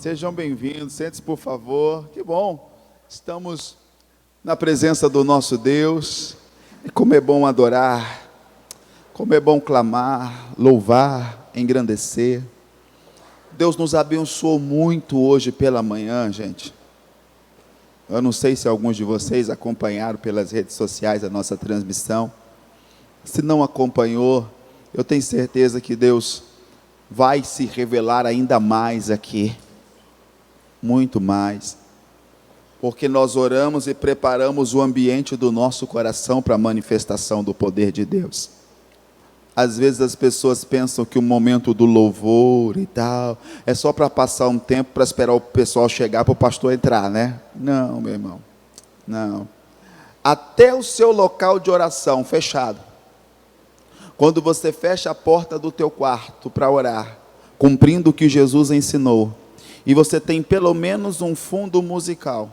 Sejam bem-vindos, sente-se por favor. Que bom, estamos na presença do nosso Deus. E como é bom adorar, como é bom clamar, louvar, engrandecer. Deus nos abençoou muito hoje pela manhã, gente. Eu não sei se alguns de vocês acompanharam pelas redes sociais a nossa transmissão. Se não acompanhou, eu tenho certeza que Deus vai se revelar ainda mais aqui. Muito mais, porque nós oramos e preparamos o ambiente do nosso coração para a manifestação do poder de Deus. Às vezes as pessoas pensam que o momento do louvor e tal, é só para passar um tempo, para esperar o pessoal chegar, para o pastor entrar, né? Não, meu irmão, não. Até o seu local de oração fechado, quando você fecha a porta do teu quarto para orar, cumprindo o que Jesus ensinou, e você tem pelo menos um fundo musical,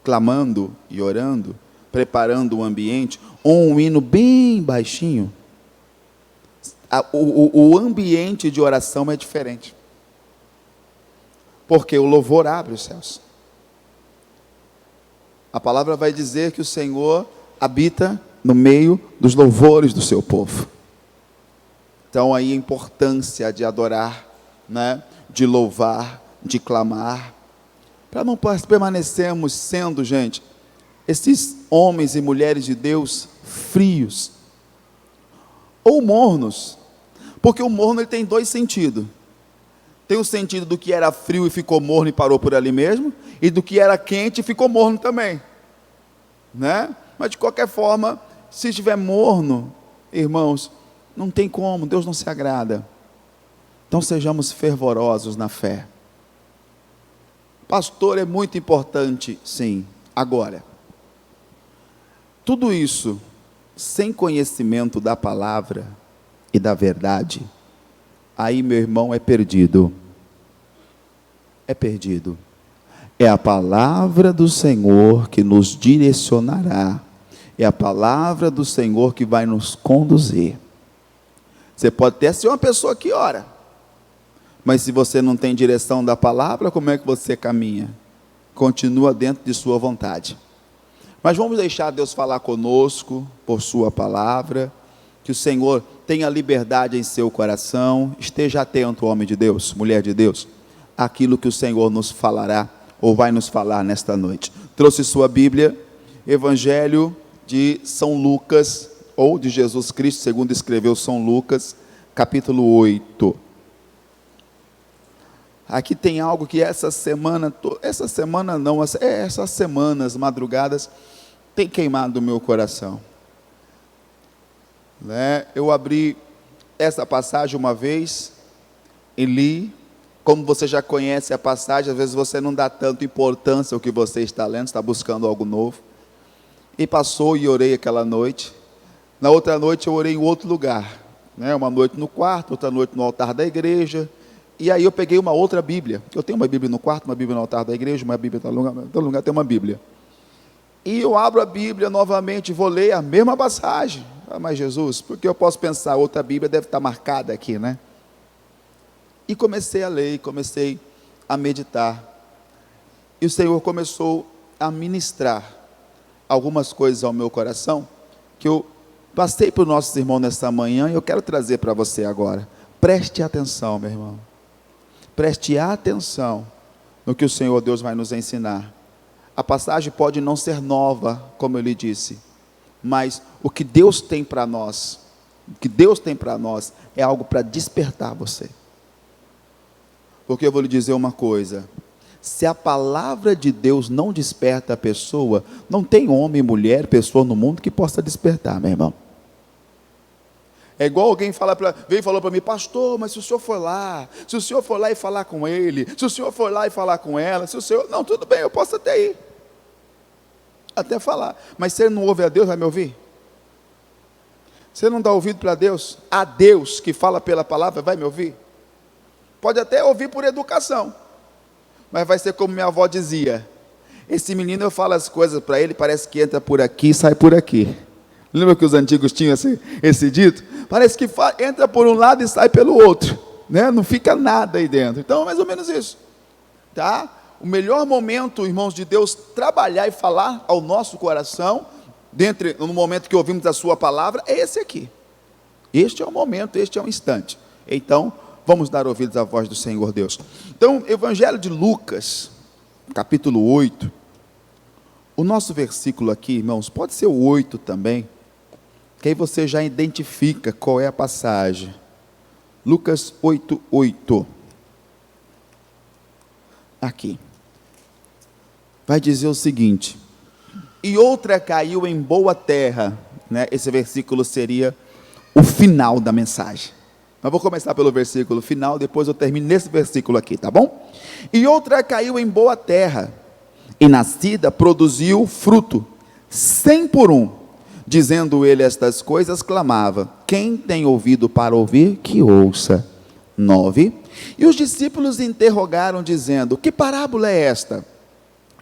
clamando e orando, preparando o ambiente, ou um hino bem baixinho, o ambiente de oração é diferente, porque o louvor abre os céus. A palavra vai dizer que o Senhor habita no meio dos louvores do seu povo. Então aí a importância de adorar, né? De louvar, de clamar, para não permanecermos sendo, gente, esses homens e mulheres de Deus frios, ou mornos, porque o morno ele tem dois sentidos. Tem o sentido do que era frio e ficou morno e parou por ali mesmo, e do que era quente e ficou morno também, né? Mas de qualquer forma, se estiver morno, irmãos, não tem como, Deus não se agrada. Então sejamos fervorosos na fé. Pastor, é muito importante, sim. Agora, tudo isso sem conhecimento da palavra e da verdade, aí, meu irmão, é perdido. É perdido. É a palavra do Senhor que nos direcionará. É a palavra do Senhor que vai nos conduzir. Você pode até ser uma pessoa que ora, mas se você não tem direção da palavra, como é que você caminha? Continua dentro de sua vontade. Mas vamos deixar Deus falar conosco, por sua palavra, que o Senhor tenha liberdade em seu coração, esteja atento, homem de Deus, mulher de Deus, àquilo que o Senhor nos falará, ou vai nos falar nesta noite. Trouxe sua Bíblia, Evangelho de São Lucas, ou de Jesus Cristo, segundo escreveu São Lucas, capítulo 8. Aqui tem algo que essas semanas, madrugadas, tem queimado o meu coração. Né? Eu abri essa passagem uma vez e li. Como você já conhece a passagem, às vezes você não dá tanta importância ao que você está lendo, está buscando algo novo. E passou e orei aquela noite. Na outra noite eu orei em outro lugar, né? Uma noite no quarto, outra noite no altar da igreja. E aí eu peguei uma outra Bíblia. Eu tenho uma Bíblia no quarto, uma Bíblia no altar da igreja, uma Bíblia em todo lugar tem uma Bíblia. E eu abro a Bíblia novamente, vou ler a mesma passagem. Ah, mas Jesus, porque eu posso pensar, outra Bíblia deve estar marcada aqui, né? E comecei a ler, comecei a meditar. E o Senhor começou a ministrar algumas coisas ao meu coração, que eu passei para os nossos irmãos nessa manhã, e eu quero trazer para você agora. Preste atenção, meu irmão. Preste atenção no que o Senhor Deus vai nos ensinar. A passagem pode não ser nova, como eu lhe disse, mas o que Deus tem para nós, é algo para despertar você. Porque eu vou lhe dizer uma coisa: se a palavra de Deus não desperta a pessoa, não tem homem, mulher, pessoa no mundo que possa despertar, meu irmão. É igual alguém veio e falou para mim: pastor, mas se o senhor for lá e falar com ele, se o senhor for lá e falar com ela, se o senhor... Não, tudo bem, eu posso até ir, até falar, mas se ele não ouve a Deus, vai me ouvir? Se ele não dá ouvido para Deus, a Deus que fala pela palavra, vai me ouvir? Pode até ouvir por educação, mas vai ser como minha avó dizia: esse menino, eu falo as coisas para ele, parece que entra por aqui e sai por aqui. Lembra que os antigos tinham esse dito? Parece que entra por um lado e sai pelo outro, né? Não fica nada aí dentro. Então, mais ou menos isso. tá? O melhor momento, irmãos, de Deus trabalhar e falar ao nosso coração, no momento que ouvimos a sua palavra, é esse aqui. Este é o momento, este é o instante. Então, vamos dar ouvidos à voz do Senhor Deus. Então, Evangelho de Lucas, capítulo 8, o nosso versículo aqui, irmãos, pode ser o 8 também, que aí você já identifica qual é a passagem. Lucas 8:8. Aqui. Vai dizer o seguinte: e outra caiu em boa terra, né? Esse versículo seria o final da mensagem. Mas vou começar pelo versículo final, depois eu termino nesse versículo aqui, tá bom? E outra caiu em boa terra, e nascida produziu fruto, 100 por um. Dizendo ele estas coisas, clamava: quem tem ouvido para ouvir, que ouça. 9. E os discípulos interrogaram, dizendo: que parábola é esta?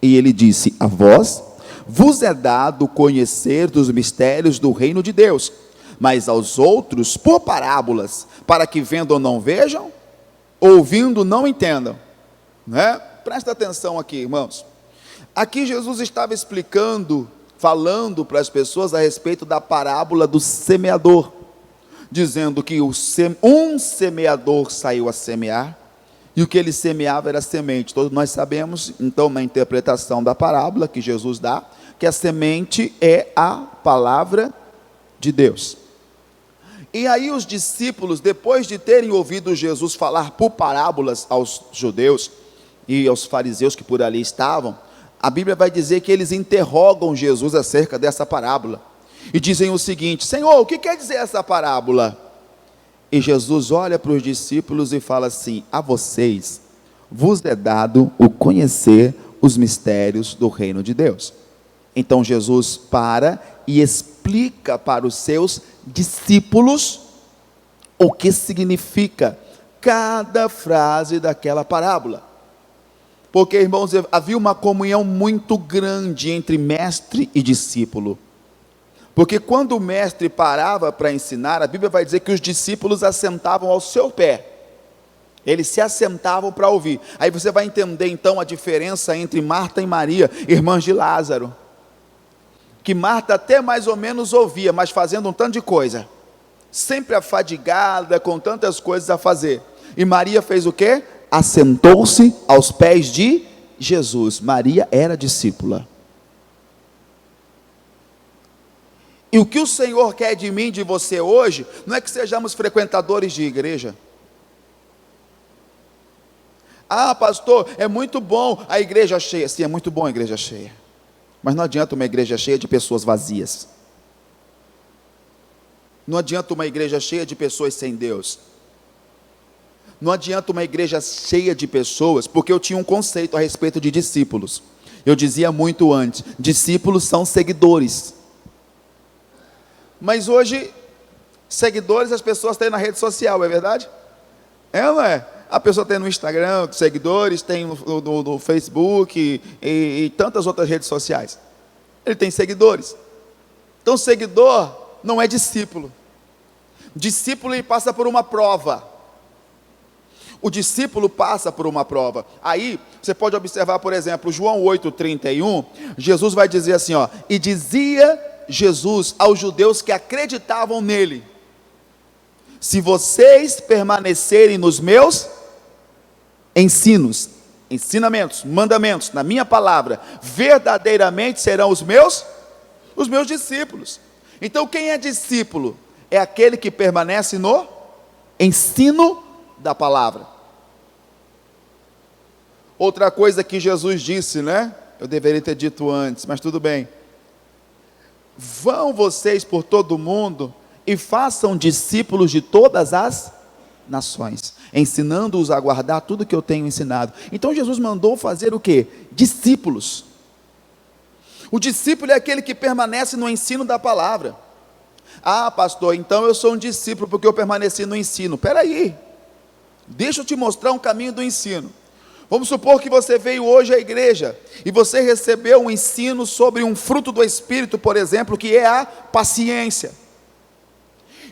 E ele disse: a vós vos é dado conhecer dos mistérios do reino de Deus, mas aos outros por parábolas, para que vendo não vejam, ouvindo não entendam. Né? Presta atenção aqui, irmãos. Aqui Jesus estava explicando, falando para as pessoas a respeito da parábola do semeador, dizendo que um semeador saiu a semear, e o que ele semeava era semente. Todos nós sabemos, então, na interpretação da parábola que Jesus dá, que a semente é a palavra de Deus. E aí os discípulos, depois de terem ouvido Jesus falar por parábolas aos judeus e aos fariseus que por ali estavam, a Bíblia vai dizer que eles interrogam Jesus acerca dessa parábola, e dizem o seguinte: Senhor, o que quer dizer essa parábola? E Jesus olha para os discípulos e fala assim: a vocês vos é dado o conhecer os mistérios do reino de Deus. Então Jesus para e explica para os seus discípulos o que significa cada frase daquela parábola. Porque, irmãos, havia uma comunhão muito grande entre mestre e discípulo. Porque quando o mestre parava para ensinar, a Bíblia vai dizer que os discípulos assentavam ao seu pé. Eles se assentavam para ouvir. Aí você vai entender então a diferença entre Marta e Maria, irmãs de Lázaro. Que Marta até mais ou menos ouvia, mas fazendo um tanto de coisa. Sempre afadigada, com tantas coisas a fazer. E Maria fez o quê? Assentou-se aos pés de Jesus. Maria era discípula. E o que o Senhor quer de mim, de você hoje, não é que sejamos frequentadores de igreja. Ah, pastor, é muito bom a igreja cheia. Sim, é muito bom a igreja cheia. Mas não adianta uma igreja cheia de pessoas vazias. Não adianta uma igreja cheia de pessoas sem Deus. Não adianta uma igreja cheia de pessoas, porque eu tinha um conceito a respeito de discípulos. Eu dizia muito antes: discípulos são seguidores. Mas hoje, seguidores as pessoas têm na rede social, é verdade? É ou não é? A pessoa tem no Instagram seguidores, tem no Facebook e tantas outras redes sociais. Ele tem seguidores. Então, seguidor não é discípulo. Discípulo, ele passa por uma prova. O discípulo passa por uma prova. Aí, você pode observar, por exemplo, João 8:31, Jesus vai dizer assim, ó: e dizia Jesus aos judeus que acreditavam nele: se vocês permanecerem nos meus ensinamentos, mandamentos, na minha palavra, verdadeiramente serão os meus discípulos. Então, quem é discípulo? É aquele que permanece no ensino da palavra. Outra coisa que Jesus disse, né? Eu deveria ter dito antes, mas tudo bem. Vão vocês por todo o mundo e façam discípulos de todas as nações, ensinando-os a guardar tudo que eu tenho ensinado. Então Jesus mandou fazer o quê? Discípulos. O discípulo é aquele que permanece no ensino da palavra. Ah, pastor, então eu sou um discípulo porque eu permaneci no ensino. Espera aí, deixa eu te mostrar um caminho do ensino. Vamos supor que você veio hoje à igreja e você recebeu um ensino sobre um fruto do Espírito, por exemplo, que é a paciência.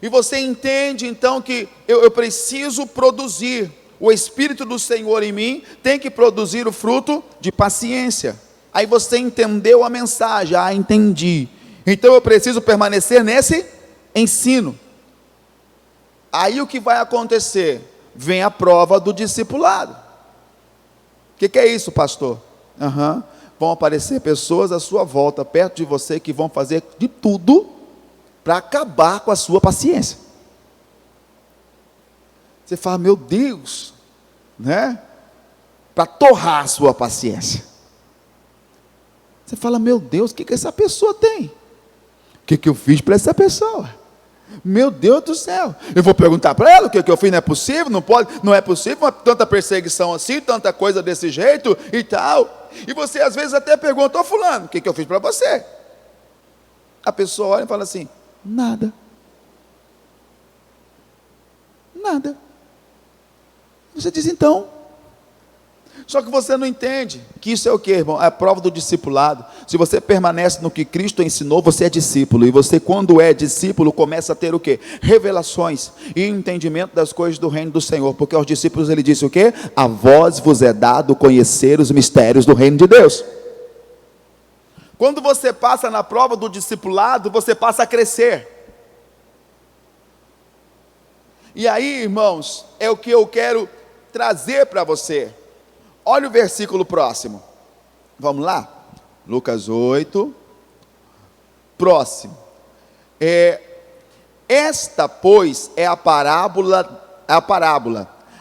E você entende então que eu preciso produzir o Espírito do Senhor em mim tem que produzir o fruto de paciência. Aí você entendeu a mensagem, entendi. Então eu preciso permanecer nesse ensino. Aí o que vai acontecer? Vem a prova do discipulado. O que é isso, pastor? Vão aparecer pessoas à sua volta, perto de você, que vão fazer de tudo para acabar com a sua paciência. Você fala, meu Deus, né? Para torrar a sua paciência. Você fala, meu Deus, o que essa pessoa tem? O que eu fiz para essa pessoa? Meu Deus do céu, eu vou perguntar para ela o que eu fiz, não é possível, não pode, não é possível, tanta perseguição assim, tanta coisa desse jeito e tal. E você às vezes até pergunta, fulano, o que eu fiz para você? A pessoa olha e fala assim, nada. Nada. Você diz então. Só que você não entende que isso é o que, irmão? É a prova do discipulado. Se você permanece no que Cristo ensinou, você é discípulo. E você, quando é discípulo, começa a ter o quê? Revelações e entendimento das coisas do reino do Senhor. Porque aos discípulos ele disse o quê? A vós vos é dado conhecer os mistérios do reino de Deus. Quando você passa na prova do discipulado, você passa a crescer. E aí, irmãos, é o que eu quero trazer para você. Olha o versículo próximo. Vamos lá? Lucas 8. Próximo. Esta, pois, é a parábola.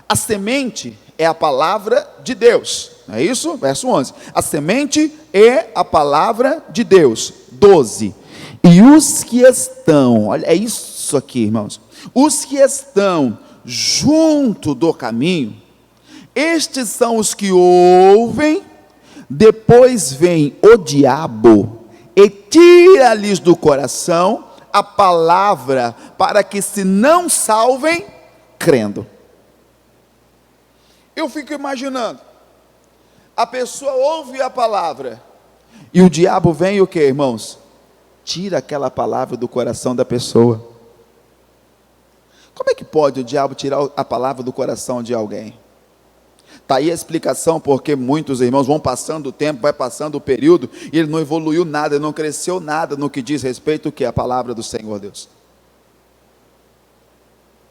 A semente é a palavra de Deus. Não é isso? Verso 11. A semente é a palavra de Deus. 12. E os que estão, olha, é isso aqui, irmãos. Os que estão junto do caminho, estes são os que ouvem, depois vem o diabo e tira-lhes do coração a palavra, para que se não salvem crendo. Eu fico imaginando, a pessoa ouve a palavra, e o diabo vem e o que, irmãos? Tira aquela palavra do coração da pessoa. Como é que pode o diabo tirar a palavra do coração de alguém? Está aí a explicação porque muitos irmãos vão passando o tempo, vai passando o período, e ele não evoluiu nada, ele não cresceu nada no que diz respeito ao que é a palavra do Senhor Deus.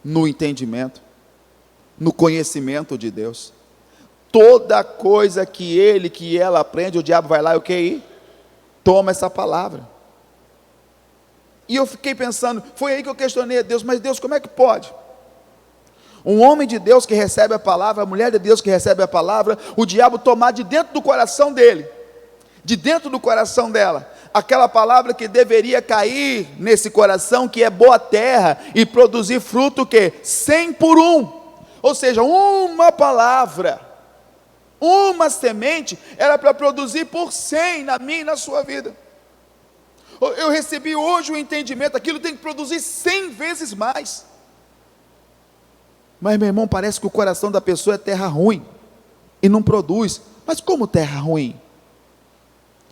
No entendimento, no conhecimento de Deus. Toda coisa que ela aprende, o diabo vai lá e o que? Toma essa palavra. E eu fiquei pensando, foi aí que eu questionei a Deus, mas Deus, como é que pode? Um homem de Deus que recebe a palavra, a mulher de Deus que recebe a palavra, o diabo tomar de dentro do coração dele, de dentro do coração dela, aquela palavra que deveria cair nesse coração, que é boa terra, e produzir fruto o quê? 100 por 1, ou seja, uma palavra, uma semente, era para produzir por 100 na minha e na sua vida. Eu recebi hoje o entendimento, aquilo tem que produzir 100 vezes mais. Mas, meu irmão, parece que o coração da pessoa é terra ruim, e não produz. Mas como terra ruim?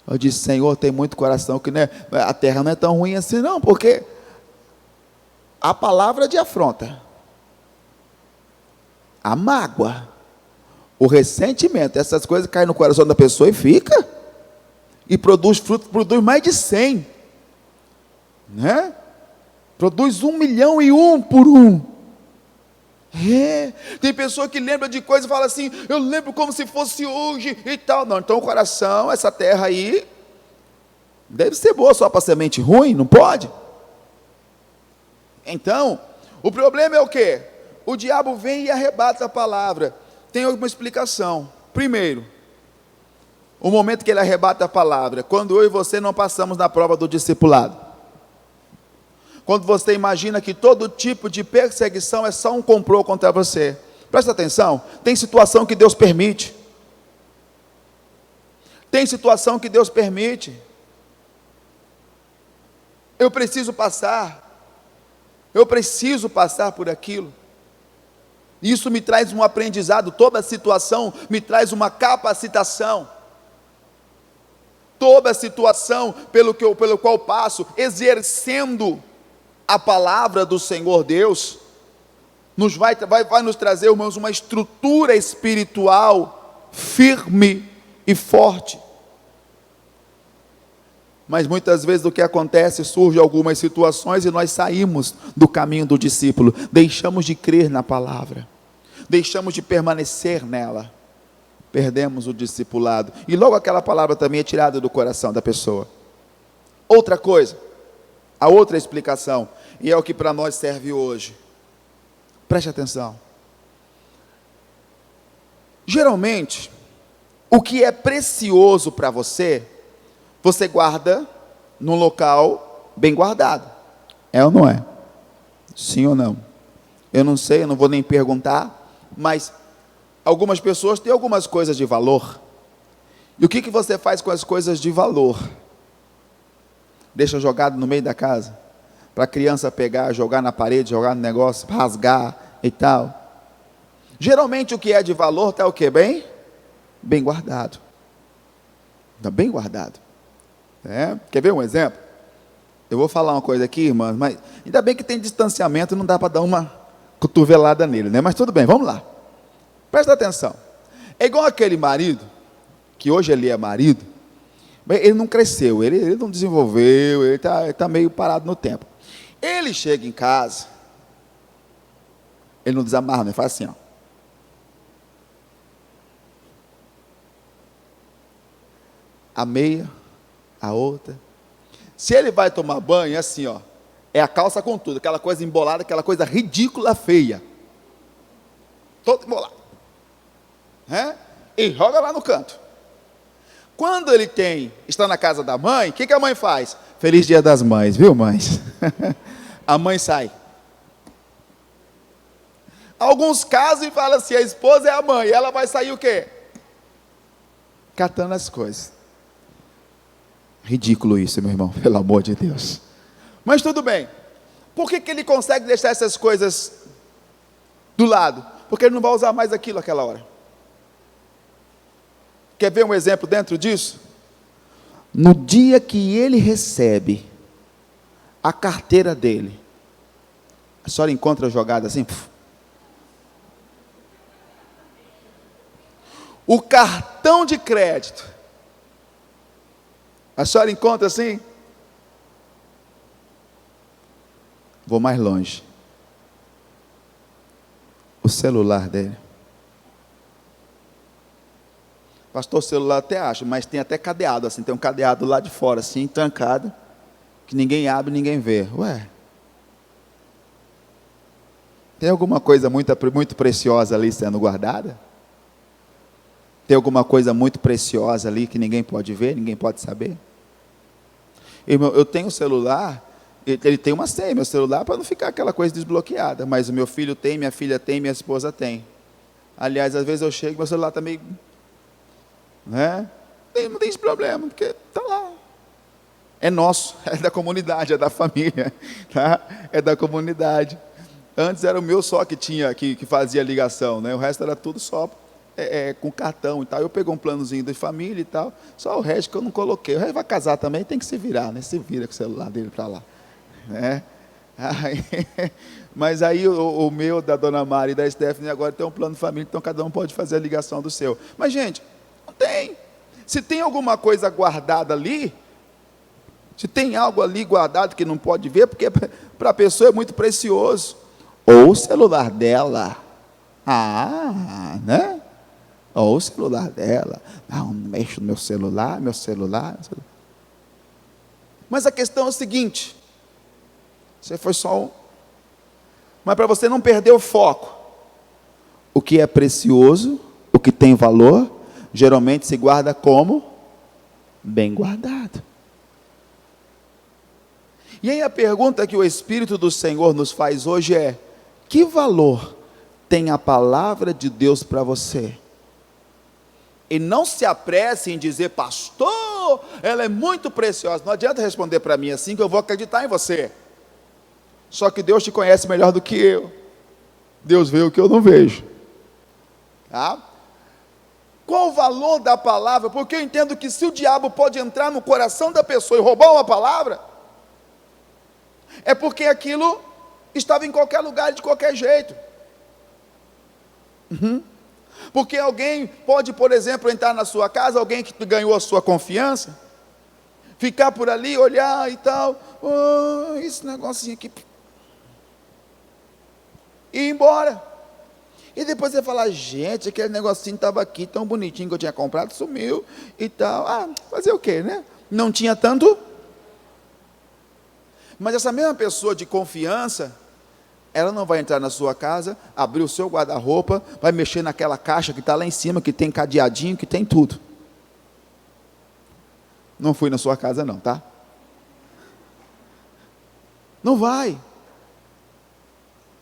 Eu disse, Senhor, tem muito coração que a terra não é tão ruim assim não, porque a palavra de afronta, a mágoa, o ressentimento, essas coisas caem no coração da pessoa e fica, e produz fruto, produz mais de 100, né? Produz 1.000.001 por 1. Tem pessoa que lembra de coisa e fala assim, eu lembro como se fosse hoje e tal. Não, então o coração, essa terra aí, deve ser boa só para semente ruim, não pode? Então, o problema é o quê? O diabo vem e arrebata a palavra. Tem alguma explicação. Primeiro, o momento que ele arrebata a palavra, quando eu e você não passamos na prova do discipulado. Quando você imagina que todo tipo de perseguição é só um complô contra você. Presta atenção, tem situação que Deus permite. Tem situação que Deus permite. Eu preciso passar por aquilo. Isso me traz um aprendizado, toda situação me traz uma capacitação. Toda situação pelo qual passo, exercendo a palavra do Senhor Deus, vai nos trazer, irmãos, uma estrutura espiritual firme e forte. Mas muitas vezes o que acontece, surgem algumas situações e nós saímos do caminho do discípulo, deixamos de crer na palavra, deixamos de permanecer nela, perdemos o discipulado, e logo aquela palavra também é tirada do coração da pessoa. Outra coisa, a outra explicação, e é o que para nós serve hoje, preste atenção. Geralmente, o que é precioso para você, você guarda num local bem guardado. É ou não é? Sim ou não? Eu não sei, eu não vou nem perguntar, mas algumas pessoas têm algumas coisas de valor. E o que você faz com as coisas de valor? Deixa jogado no meio da casa, para a criança pegar, jogar na parede, jogar no negócio, rasgar e tal. Geralmente o que é de valor está o quê? Bem guardado. Está bem guardado. Quer ver um exemplo? Eu vou falar uma coisa aqui, irmãs, mas ainda bem que tem distanciamento, não dá para dar uma cotovelada nele, né? Mas tudo bem, vamos lá. Presta atenção. É igual aquele marido, que hoje ele é marido, mas ele não cresceu, ele não desenvolveu, ele está meio parado no tempo. Ele chega em casa, ele não desamarra, não faz assim, ó. A meia, a outra. Se ele vai tomar banho, é assim, ó. É a calça com tudo, aquela coisa embolada, aquela coisa ridícula, feia. Todo embolado. E joga lá no canto. Quando ele está na casa da mãe, o que a mãe faz? Feliz Dia das Mães, viu, mães? A mãe sai. Alguns casos e fala assim, a esposa é a mãe, ela vai sair o quê? Catando as coisas. Ridículo isso, meu irmão, pelo amor de Deus. Mas tudo bem. Por que ele consegue deixar essas coisas do lado? Porque ele não vai usar mais aquilo naquela hora. Quer ver um exemplo dentro disso? No dia que ele recebe a carteira dele, a senhora encontra jogada assim? O cartão de crédito, a senhora encontra assim? Vou mais longe. O celular dele. Pastor, o celular até acho, mas tem até cadeado assim, tem um cadeado lá de fora assim, trancado, que ninguém abre, ninguém vê. Ué, tem alguma coisa muito preciosa ali sendo guardada? Tem alguma coisa muito preciosa ali que ninguém pode ver, ninguém pode saber? Irmão, eu tenho um celular, ele tem uma senha, meu celular, para não ficar aquela coisa desbloqueada, mas o meu filho tem, minha filha tem, minha esposa tem. Aliás, às vezes eu chego, meu celular está meio... não tem esse problema, porque está lá. É nosso, é da comunidade, é da família, tá? É da comunidade. Antes era o meu só que tinha, que fazia ligação, né? O resto era tudo só com cartão e tal. Eu peguei um planozinho de família e tal, só o resto que eu não coloquei. O resto vai casar também, tem que se virar, né? Se vira com o celular dele para lá, né? Mas aí o meu, da Dona Mari e da Stephanie, agora tem um plano de família, então cada um pode fazer a ligação do seu. Mas, gente, não tem. Se tem alguma coisa guardada ali, se tem algo ali guardado que não pode ver, porque para a pessoa é muito precioso. Ou o celular dela. Né? Ou o celular dela. Não mexo no meu celular. Mas a questão é o seguinte. Você foi só Mas para você não perder o foco, o que é precioso, o que tem valor, geralmente se guarda como? Bem guardado. E aí a pergunta que o Espírito do Senhor nos faz hoje é: que valor tem a palavra de Deus para você? E não se apresse em dizer, pastor, ela é muito preciosa. Não adianta responder para mim assim, que eu vou acreditar em você. Só que Deus te conhece melhor do que eu. Deus vê o que eu não vejo. Tá? Qual o valor da palavra? Porque eu entendo que se o diabo pode entrar no coração da pessoa e roubar uma palavra, é porque aquilo estava em qualquer lugar, de qualquer jeito. Porque alguém pode, por exemplo, entrar na sua casa, alguém que ganhou a sua confiança, ficar por ali, olhar e tal, esse negocinho aqui, e ir embora. E depois você fala, gente, aquele negocinho estava aqui, tão bonitinho que eu tinha comprado, sumiu e tal. Fazer o quê, né? Não tinha tanto. Mas essa mesma pessoa de confiança, ela não vai entrar na sua casa, abrir o seu guarda-roupa, vai mexer naquela caixa que está lá em cima, que tem cadeadinho, que tem tudo. Não fui na sua casa não, tá? Não vai.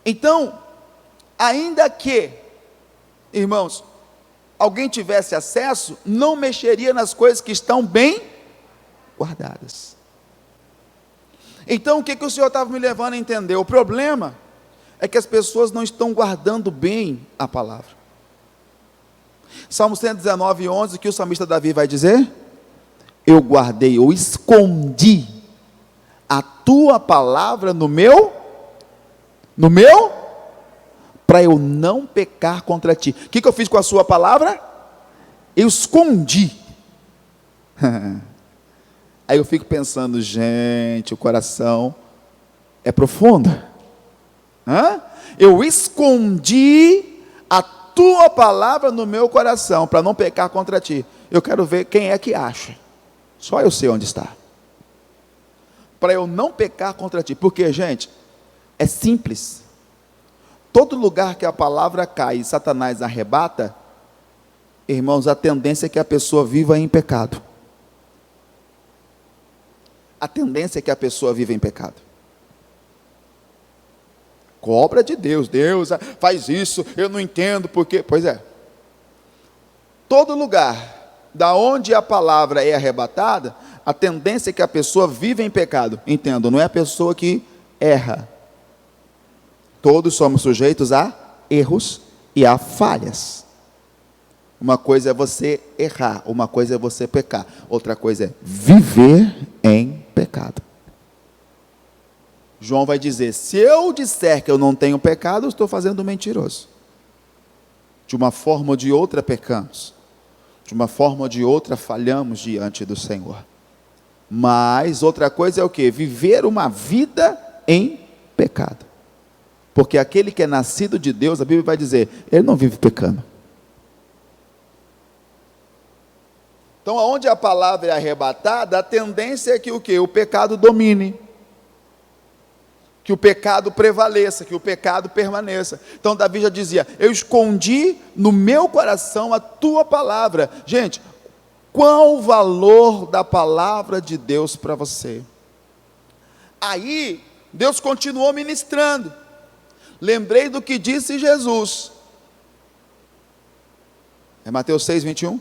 Então, ainda que, irmãos, alguém tivesse acesso, não mexeria nas coisas que estão bem guardadas. Então, o que o Senhor estava me levando a entender? O problema é que as pessoas não estão guardando bem a palavra. Salmo 119, 11, o que o salmista Davi vai dizer? Eu guardei, eu escondi a tua palavra no meu, para eu não pecar contra ti. O que eu fiz com a sua palavra? Eu escondi. Aí eu fico pensando, gente, o coração é profundo. Eu escondi a tua palavra no meu coração, para não pecar contra ti. Eu quero ver quem é que acha. Só eu sei onde está. Para eu não pecar contra ti. Porque, gente, é simples. Todo lugar que a palavra cai e Satanás arrebata, irmãos, a tendência é que a pessoa viva em pecado. A tendência é que a pessoa viva em pecado. Cobra de Deus, Deus faz isso, eu não entendo porque. Pois é. Todo lugar da onde a palavra é arrebatada, a tendência é que a pessoa viva em pecado. Entendo, não é a pessoa que erra. Todos somos sujeitos a erros e a falhas. Uma coisa é você errar, uma coisa é você pecar, outra coisa é viver em pecado. João vai dizer, se eu disser que eu não tenho pecado, eu estou fazendo mentiroso. De uma forma ou de outra pecamos. De uma forma ou de outra falhamos diante do Senhor. Mas outra coisa é o quê? Viver uma vida em pecado. Porque aquele que é nascido de Deus, a Bíblia vai dizer, ele não vive pecando. Então, onde a palavra é arrebatada, a tendência é que o quê? O pecado domine. Que o pecado prevaleça, que o pecado permaneça. Então, Davi já dizia, eu escondi no meu coração a tua palavra. Gente, qual o valor da palavra de Deus para você? Aí, Deus continuou ministrando. Lembrei do que disse Jesus. É Mateus 6, 21.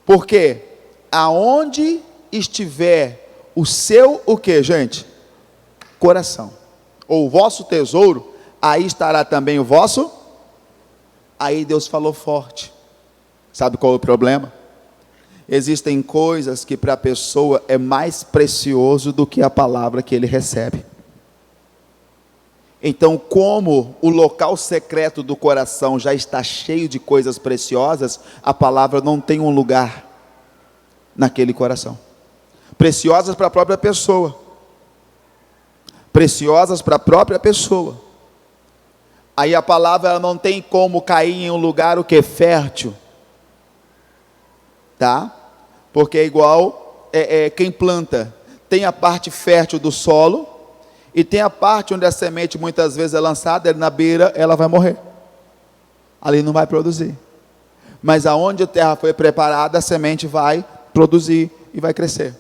Porque aonde estiver o seu, o que, gente? Coração. Ou o vosso tesouro, aí estará também o vosso. Aí Deus falou forte. Sabe qual é o problema? Existem coisas que para a pessoa é mais precioso do que a palavra que ele recebe. Então, como o local secreto do coração já está cheio de coisas preciosas, a palavra não tem um lugar naquele coração. Preciosas para a própria pessoa. Preciosas para a própria pessoa. Aí a palavra ela não tem como cair em um lugar o que é fértil. Tá? Porque é igual quem planta. Tem a parte fértil do solo. E tem a parte onde a semente muitas vezes é lançada, na beira ela vai morrer. Ali não vai produzir. Mas aonde a terra foi preparada, a semente vai produzir e vai crescer.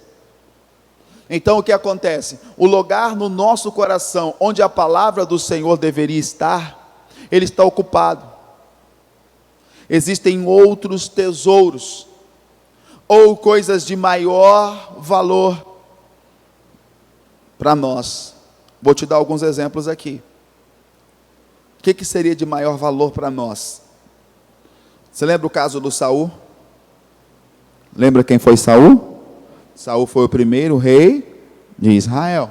Então o que acontece? O lugar no nosso coração, onde a palavra do Senhor deveria estar, ele está ocupado. Existem outros tesouros, ou coisas de maior valor para nós. Vou te dar alguns exemplos aqui. O que seria de maior valor para nós? Você lembra o caso do Saul? Lembra quem foi Saul? Saul foi o primeiro rei de Israel.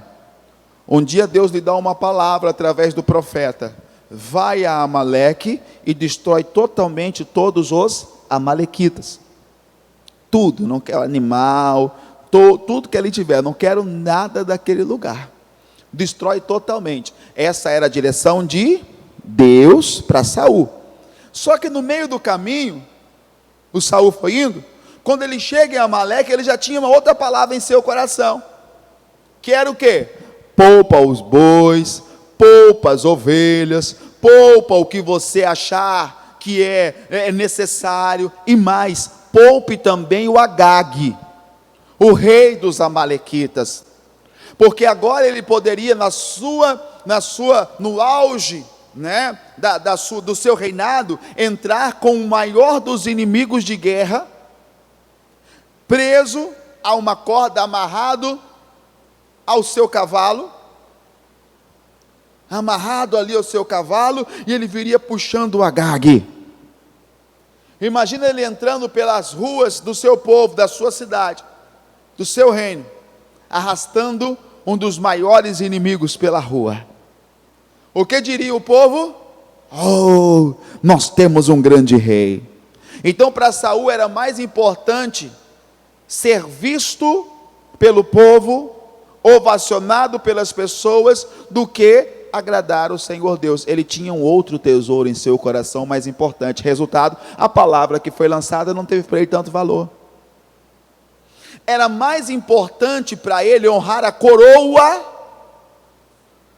Um dia Deus lhe dá uma palavra através do profeta. vai a Amaleque e destrói totalmente todos os amalequitas. Tudo, não quero animal, tudo que ele tiver, não quero nada daquele lugar. Destrói totalmente. Essa era a direção de Deus para Saul. Só que no meio do caminho, o Saul foi indo, quando ele chega em Amaleque, ele já tinha uma outra palavra em seu coração, que era o quê? Poupa os bois, poupa as ovelhas, poupa o que você achar que é necessário, e mais, poupe também o Agag, o rei dos amalequitas, porque agora ele poderia no auge, né, do seu reinado, entrar com o maior dos inimigos de guerra, preso a uma corda, amarrado ao seu cavalo, amarrado ali ao seu cavalo, e ele viria puxando o Agag. Imagina ele entrando pelas ruas do seu povo, da sua cidade, do seu reino, arrastando um dos maiores inimigos pela rua. O que diria o povo? Oh, nós temos um grande rei. Então para Saul era mais importante ser visto pelo povo, ovacionado pelas pessoas, do que agradar o Senhor Deus. Ele tinha um outro tesouro em seu coração mais importante. Resultado, a palavra que foi lançada não teve para ele tanto valor. Era mais importante para ele honrar a coroa,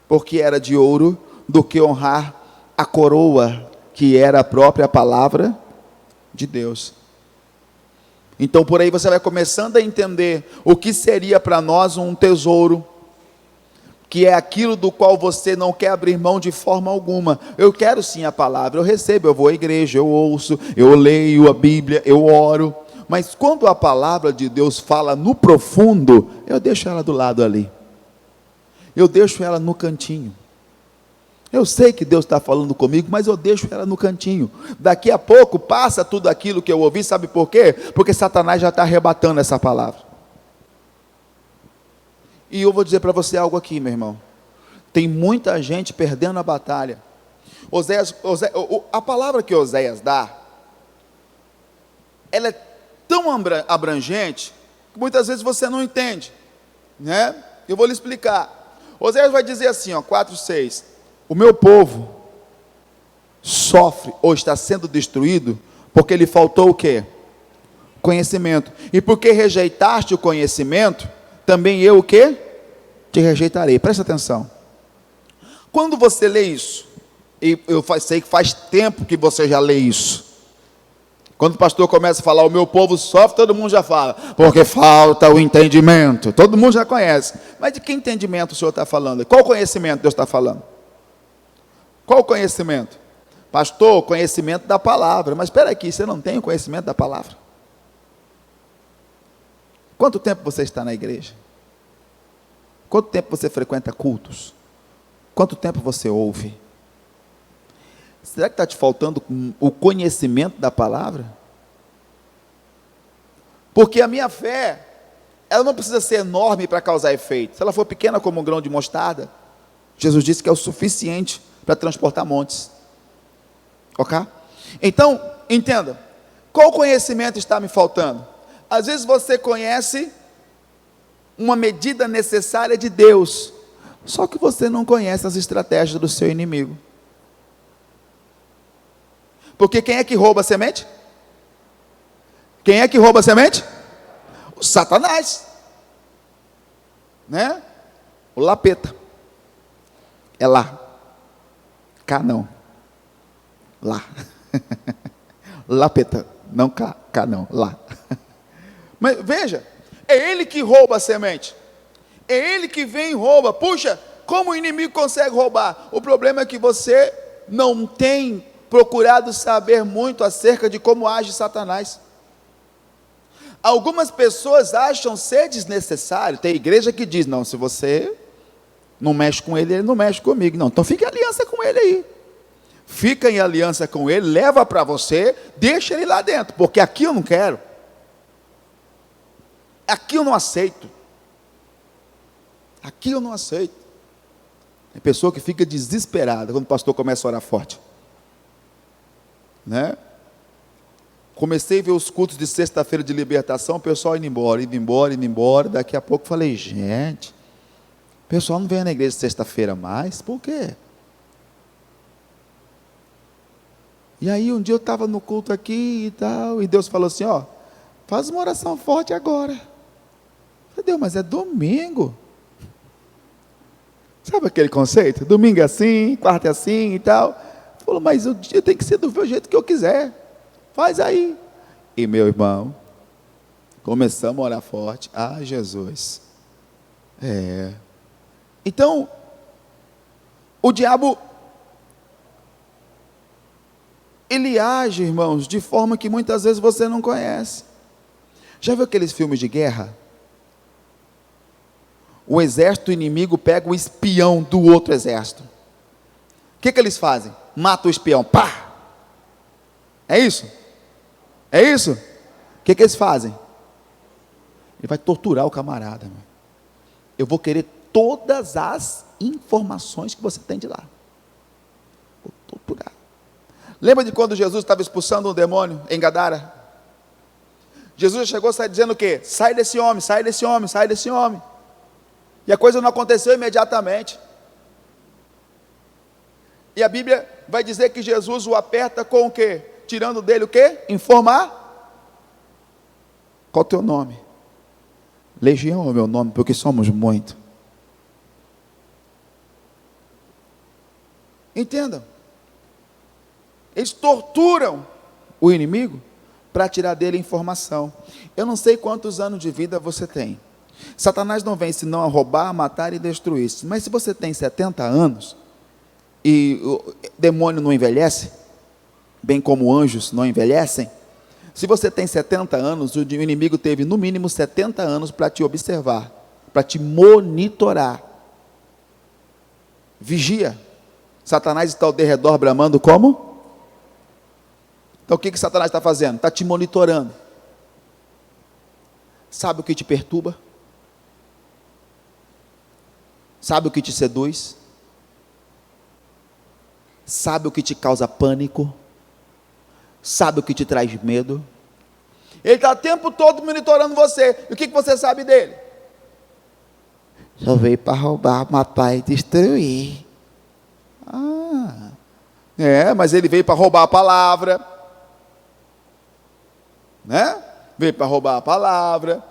porque era de ouro, do que honrar a coroa, que era a própria palavra de Deus. Então por aí você vai começando a entender o que seria para nós um tesouro, que é aquilo do qual você não quer abrir mão de forma alguma. Eu quero sim a palavra, eu recebo, eu vou à igreja, eu ouço, eu leio a Bíblia, eu oro, mas quando a palavra de Deus fala no profundo, eu deixo ela do lado ali, eu deixo ela no cantinho. Eu sei que Deus está falando comigo, mas eu deixo ela no cantinho. Daqui a pouco passa tudo aquilo que eu ouvi, sabe por quê? Porque Satanás já está arrebatando essa palavra. E eu vou dizer para você algo aqui, meu irmão. Tem muita gente perdendo a batalha. A palavra que Oséias dá, ela é tão abrangente, que muitas vezes você não entende, né? Eu vou lhe explicar. Oséias vai dizer assim, 4:6. O meu povo sofre ou está sendo destruído porque lhe faltou o quê? Conhecimento. E porque rejeitaste o conhecimento, também eu o quê? Te rejeitarei. Presta atenção. Quando você lê isso, e eu sei que faz tempo que você já lê isso, quando o pastor começa a falar, o meu povo sofre, todo mundo já fala, porque falta o entendimento. Todo mundo já conhece. Mas de que entendimento o senhor está falando? Qual conhecimento Deus está falando? Qual o conhecimento? Pastor, conhecimento da palavra. Mas espera aqui, você não tem o conhecimento da palavra? Quanto tempo você está na igreja? Quanto tempo você frequenta cultos? Quanto tempo você ouve? Será que está te faltando o conhecimento da palavra? Porque a minha fé, ela não precisa ser enorme para causar efeito. Se ela for pequena como um grão de mostarda, Jesus disse que é o suficiente para transportar montes. Ok? Então, entenda, qual conhecimento está me faltando? Às vezes você conhece uma medida necessária de Deus, só que você não conhece as estratégias do seu inimigo. Porque quem é que rouba a semente? Quem é que rouba a semente? O Satanás, né? O lapeta. É lá. Cá não. Lá. Lapeta. Não cá. Cá não. Lá. Mas veja, é ele que rouba a semente. É ele que vem e rouba. Puxa, como o inimigo consegue roubar? O problema é que você não tem procurado saber muito acerca de como age Satanás. Algumas pessoas acham ser desnecessário. Tem igreja que diz, não, se você não mexe com ele, ele não mexe comigo. Não, então fica em aliança com ele aí. Fica em aliança com ele, leva para você, deixa ele lá dentro, porque aqui eu não quero. Aqui eu não aceito. Aqui eu não aceito. É pessoa que fica desesperada quando o pastor começa a orar forte, né? Comecei a ver os cultos de sexta-feira de libertação, o pessoal indo embora. Daqui a pouco falei, gente, o pessoal não vem na igreja sexta-feira mais, por quê? E aí um dia eu estava no culto aqui e tal, e Deus falou assim, ó, faz uma oração forte agora. Eu falei, Deus, mas é domingo. Sabe aquele conceito? Domingo é assim, quarta é assim e tal. Ele falou, mas o dia tem que ser do jeito que eu quiser. Faz aí. E meu irmão, começamos a orar forte. Ah, Jesus. Então, o diabo, ele age, irmãos, de forma que muitas vezes você não conhece. Já viu aqueles filmes de guerra? O exército inimigo pega o espião do outro exército. O que eles fazem? Mata o espião. Pá! É isso? É isso? O que eles fazem? Ele vai torturar o camarada. Meu. Eu vou querer todas as informações que você tem de lá. Vou torturar. Lembra de quando Jesus estava expulsando um demônio em Gadara? Jesus chegou a sair dizendo o quê? Sai desse homem, sai desse homem, sai desse homem. E a coisa não aconteceu imediatamente. E a Bíblia vai dizer que Jesus o aperta com o quê? Tirando dele o quê? Informar. Qual o teu nome? Legião é o meu nome, porque somos muito. Entendam. Eles torturam o inimigo para tirar dele informação. Eu não sei quantos anos de vida você tem. Satanás não vem senão a roubar, matar e destruir. Mas se você tem 70 anos e o demônio não envelhece, bem como anjos não envelhecem, se você tem 70 anos, o inimigo teve no mínimo 70 anos para te observar, para te monitorar. Vigia. Satanás está ao derredor bramando como? Então o que Satanás está fazendo? Está te monitorando. Sabe o que te perturba? Sabe o que te seduz? Sabe o que te causa pânico? Sabe o que te traz medo? Ele está o tempo todo monitorando você. E o que você sabe dele? Só veio para roubar, matar e destruir. Mas ele veio para roubar a palavra. Né? Veio para roubar a palavra.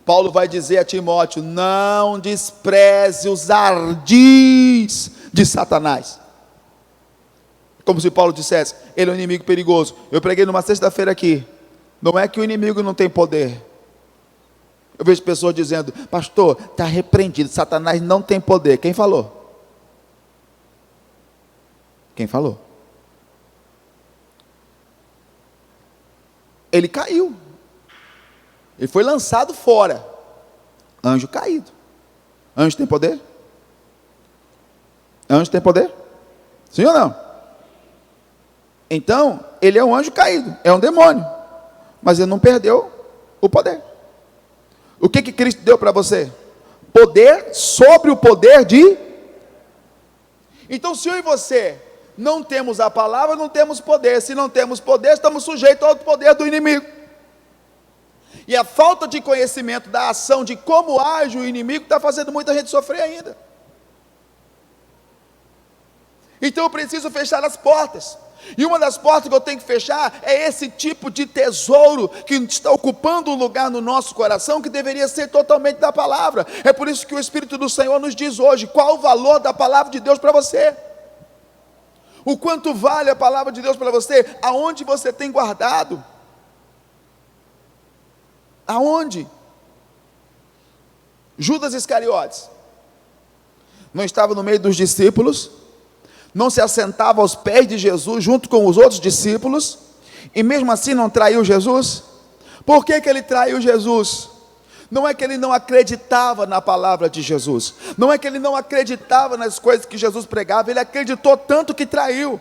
Paulo vai dizer a Timóteo, não despreze os ardis de Satanás. Como se Paulo dissesse, ele é um inimigo perigoso. Eu preguei numa sexta-feira aqui, não é que o inimigo não tem poder. Eu vejo pessoas dizendo, pastor, está repreendido, Satanás não tem poder. Quem falou? Quem falou? Ele caiu. Ele foi lançado fora. Anjo caído. Anjo tem poder? Anjo tem poder? Sim ou não? Então, ele é um anjo caído, é um demônio. Mas ele não perdeu o poder. O que Cristo deu para você? Poder sobre o poder de... Então, se eu e você não temos a palavra, não temos poder. Se não temos poder, estamos sujeitos ao poder do inimigo. E a falta de conhecimento da ação, de como age o inimigo, está fazendo muita gente sofrer ainda. Então eu preciso fechar as portas. E uma das portas que eu tenho que fechar é esse tipo de tesouro que está ocupando um lugar no nosso coração que deveria ser totalmente da palavra. É por isso que o Espírito do Senhor nos diz hoje, qual o valor da palavra de Deus para você? O quanto vale a palavra de Deus para você? Aonde você tem guardado? Aonde? Judas Iscariotes não estava no meio dos discípulos, não se assentava aos pés de Jesus junto com os outros discípulos, e mesmo assim não traiu Jesus? Por que ele traiu Jesus? Não é que ele não acreditava na palavra de Jesus, não é que ele não acreditava nas coisas que Jesus pregava, ele acreditou tanto que traiu.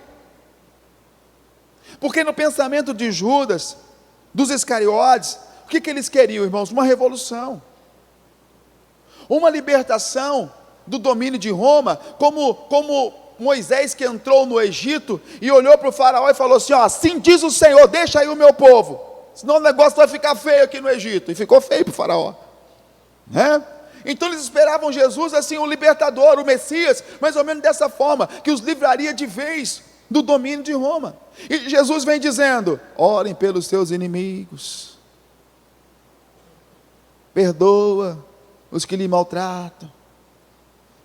Porque no pensamento de Judas, dos Iscariotes, o que eles queriam, irmãos? Uma revolução, uma libertação do domínio de Roma, como Moisés que entrou no Egito e olhou para o faraó e falou assim: ó, assim diz o Senhor, deixa aí o meu povo, senão o negócio vai ficar feio aqui no Egito. E ficou feio para o faraó, né? Então eles esperavam Jesus assim, o libertador, o Messias, mais ou menos dessa forma, que os livraria de vez do domínio de Roma. E Jesus vem dizendo: orem pelos seus inimigos, perdoa os que lhe maltratam,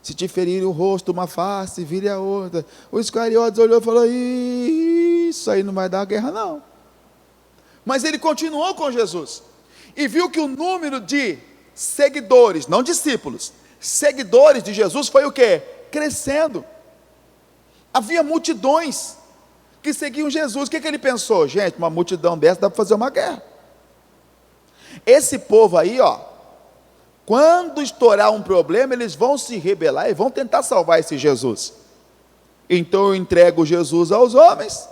se te ferirem o rosto, uma face, vire a outra. O Iscariotes olhou e falou: isso aí não vai dar guerra não. Mas ele continuou com Jesus, e viu que o número de seguidores, não discípulos, seguidores de Jesus foi o quê? Crescendo. Havia multidões que seguiam Jesus. O que ele pensou? Gente, uma multidão dessa dá para fazer uma guerra. Esse povo aí, ó, quando estourar um problema, eles vão se rebelar e vão tentar salvar esse Jesus. Então eu entrego Jesus aos homens,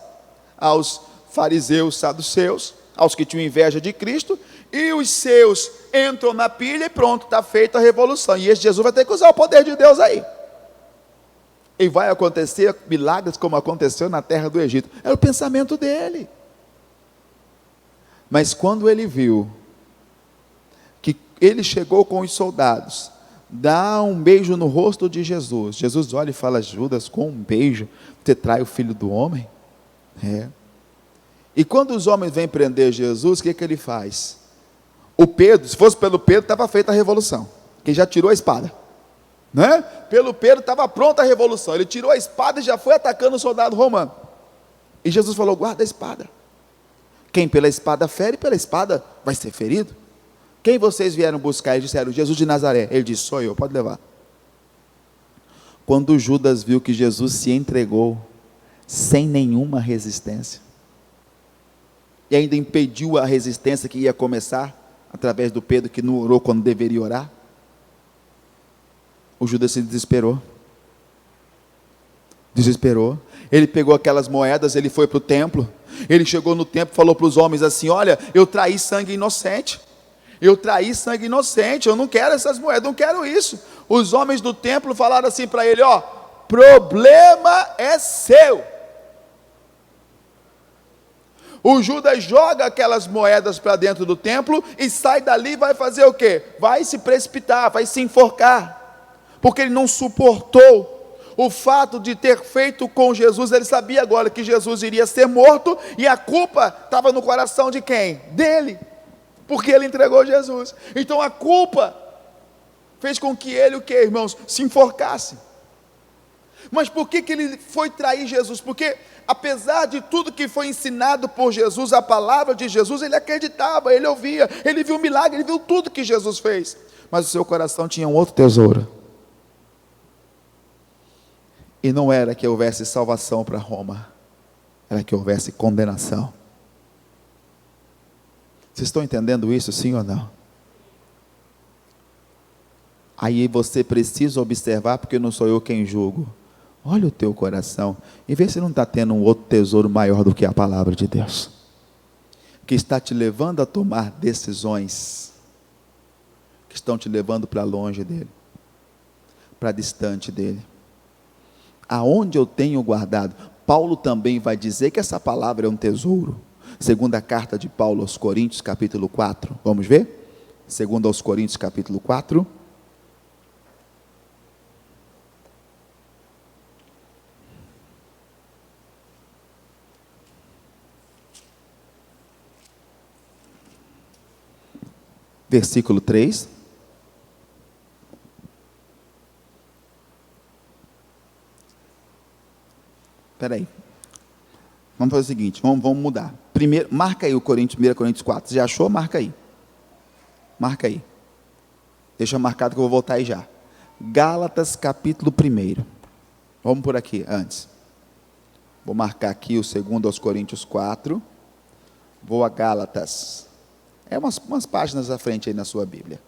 aos fariseus, saduceus, aos que tinham inveja de Cristo, e os seus entram na pilha e pronto, está feita a revolução. E esse Jesus vai ter que usar o poder de Deus aí. E vai acontecer milagres como aconteceu na terra do Egito. Era o pensamento dele. Mas quando ele viu que ele chegou com os soldados, dá um beijo no rosto de Jesus. Jesus olha e fala: Judas, com um beijo você trai o filho do homem? E quando os homens vêm prender Jesus, o que ele faz? O Pedro, se fosse pelo Pedro, estava feita a revolução, que já tirou a espada, né? Pelo Pedro estava pronta a revolução. Ele tirou a espada e já foi atacando o soldado romano. E Jesus falou: guarda a espada. Quem pela espada fere, pela espada vai ser ferido. Quem vocês vieram buscar? Eles disseram: Jesus de Nazaré. Ele disse: sou eu, pode levar. Quando Judas viu que Jesus se entregou sem nenhuma resistência, e ainda impediu a resistência que ia começar através do Pedro, que não orou quando deveria orar, o Judas se desesperou. Ele pegou aquelas moedas, ele foi para o templo, ele chegou no templo, falou para os homens assim: olha, eu traí sangue inocente, eu não quero essas moedas, não quero isso. Os homens do templo falaram assim para ele: ó, problema é seu. O Judas joga aquelas moedas para dentro do templo e sai dali e vai fazer o quê? Vai se precipitar, vai se enforcar, porque ele não suportou o fato de ter feito com Jesus. Ele sabia agora que Jesus iria ser morto, e a culpa estava no coração de quem? Dele, porque ele entregou Jesus. Então a culpa fez com que ele, o que, irmãos? Se enforcasse. Mas por que ele foi trair Jesus? Porque apesar de tudo que foi ensinado por Jesus, a palavra de Jesus, ele acreditava, ele ouvia, ele viu o milagre, ele viu tudo que Jesus fez, mas o seu coração tinha um outro tesouro, e não era que houvesse salvação para Roma, era que houvesse condenação. Vocês estão entendendo isso, sim ou não? Aí você precisa observar, porque não sou eu quem julgo. Olha o teu coração e vê se não está tendo um outro tesouro maior do que a palavra de Deus, que está te levando a tomar decisões que estão te levando para longe dele, para distante dele. Aonde eu tenho guardado? Paulo também vai dizer que essa palavra é um tesouro. Segunda carta de Paulo aos Coríntios, capítulo 4. Vamos ver? Segunda aos Coríntios, capítulo 4. Versículo 3. Espera aí. Vamos fazer o seguinte, vamos mudar. Primeiro, marca aí o Coríntios, 1 Coríntios 4. Você já achou? Marca aí. Marca aí. Deixa marcado que eu vou voltar aí já. Gálatas, capítulo 1. Vamos por aqui antes. Vou marcar aqui o 2 Coríntios 4. Vou a Gálatas. É umas páginas à frente aí na sua Bíblia.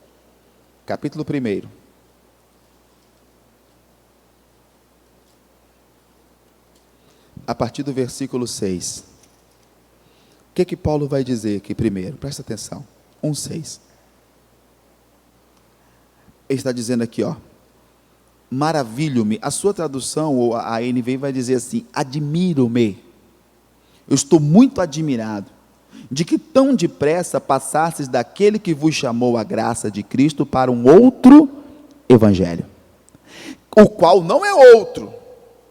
Capítulo 1. A partir do versículo 6. O que Paulo vai dizer aqui primeiro? Presta atenção. 1:6. Ele está dizendo aqui, ó: maravilho-me. A sua tradução, ou a NVI, vai dizer assim: admiro-me. Eu estou muito admirado de que tão depressa passasses daquele que vos chamou a graça de Cristo para um outro evangelho, o qual não é outro,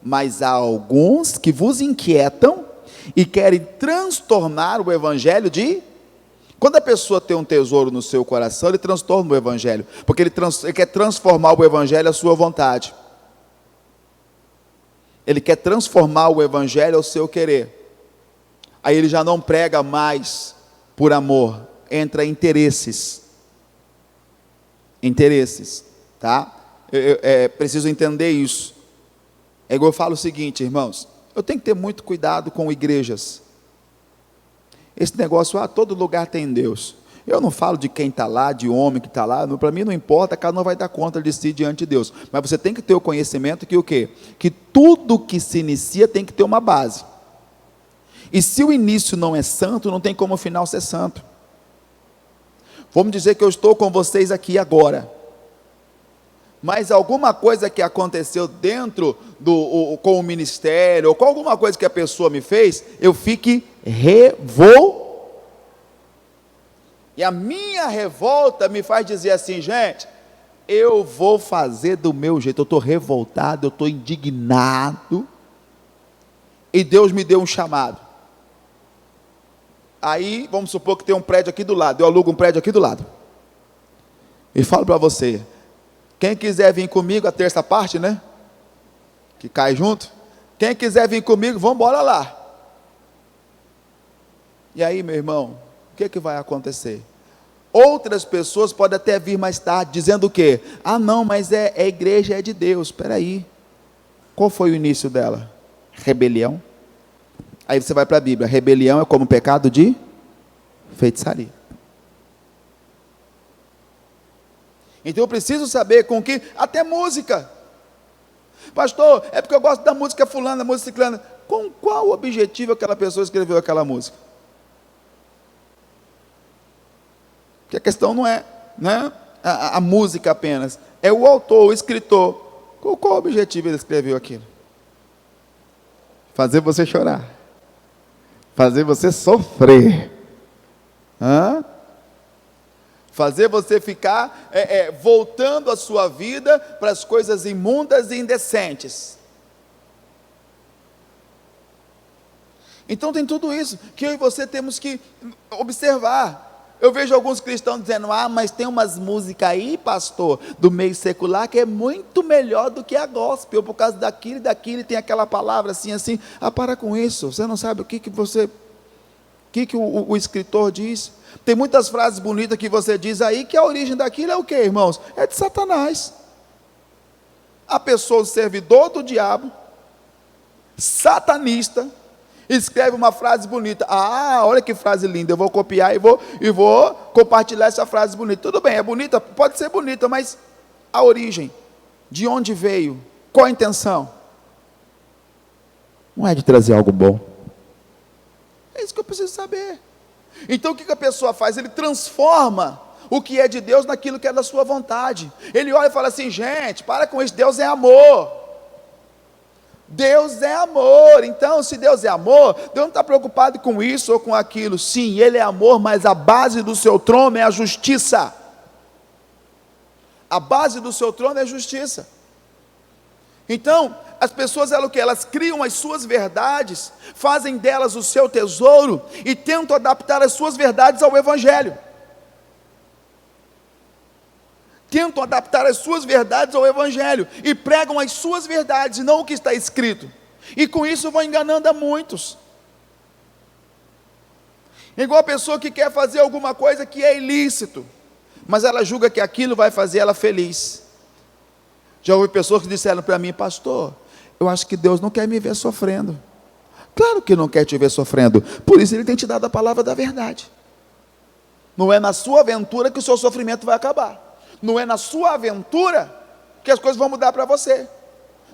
mas há alguns que vos inquietam e querem transtornar o evangelho de... Quando a pessoa tem um tesouro no seu coração, ele transtorna o evangelho, porque ele quer transformar o evangelho à sua vontade, ele quer transformar o evangelho ao seu querer. Aí ele já não prega mais por amor, entra interesses, tá? É preciso entender isso. É igual eu falo o seguinte, irmãos, eu tenho que ter muito cuidado com igrejas. Esse negócio, todo lugar tem Deus. Eu não falo de quem está lá, de homem que está lá, para mim não importa, cada um vai dar conta de si diante de Deus. Mas você tem que ter o conhecimento que o quê? Que tudo que se inicia tem que ter uma base. E se o início não é santo, não tem como o final ser santo. Vamos dizer que eu estou com vocês aqui agora, mas alguma coisa que aconteceu dentro com o ministério, ou com alguma coisa que a pessoa me fez, eu fique e a minha revolta me faz dizer assim: gente, eu vou fazer do meu jeito. Eu estou revoltado, eu estou indignado, e Deus me deu um chamado. Aí, vamos supor que tem um prédio aqui do lado, eu alugo um prédio aqui do lado, e falo para você: quem quiser vir comigo, a terça parte, né, que cai junto, quem quiser vir comigo, vamos embora lá. E aí, meu irmão, o que vai acontecer? Outras pessoas podem até vir mais tarde, dizendo o quê? Não, mas a igreja é de Deus. Espera aí, qual foi o início dela? Rebelião. Aí você vai para a Bíblia: rebelião é como pecado de feitiçaria. Então eu preciso saber com que, até música, pastor, é porque eu gosto da música fulana, da música ciclana. Com qual objetivo aquela pessoa escreveu aquela música? Porque a questão não é, né, a música apenas, é o autor, o escritor. Com qual objetivo ele escreveu aquilo? Fazer você chorar, fazer você sofrer, fazer você ficar voltando a sua vida para as coisas imundas e indecentes. Então tem tudo isso que eu e você temos que observar. Eu vejo alguns cristãos dizendo: mas tem umas músicas aí, pastor, do meio secular, que é muito melhor do que a gospel, por causa daquilo e daquilo, e tem aquela palavra assim. Para com isso, você não sabe o que o escritor diz. Tem muitas frases bonitas que você diz aí, que a origem daquilo é o que, irmãos? É de Satanás. A pessoa, o servidor do diabo, satanista, escreve uma frase bonita. Olha que frase linda, eu vou copiar e vou compartilhar essa frase bonita. Tudo bem, é bonita, pode ser bonita, mas a origem, de onde veio, qual a intenção? Não é de trazer algo bom. É isso que eu preciso saber. Então o que a pessoa faz? Ele transforma o que é de Deus naquilo que é da sua vontade. Ele olha e fala assim: gente, para com isso, Deus é amor. Deus é amor. Então, se Deus é amor, Deus não está preocupado com isso ou com aquilo. Sim, Ele é amor, mas a base do seu trono é a justiça. A base do seu trono é a justiça. Então, as pessoas, elas criam as suas verdades, fazem delas o seu tesouro e tentam adaptar as suas verdades ao Evangelho. Tentam adaptar as suas verdades ao Evangelho e pregam as suas verdades e não o que está escrito, e com isso vão enganando a muitos. Igual a pessoa que quer fazer alguma coisa que é ilícito, mas ela julga que aquilo vai fazer ela feliz. Já ouvi pessoas que disseram para mim: pastor, eu acho que Deus não quer me ver sofrendo. Claro que não quer te ver sofrendo, por isso Ele tem te dado a palavra da verdade. Não é na sua aventura que o seu sofrimento vai acabar. Não é na sua aventura que as coisas vão mudar para você.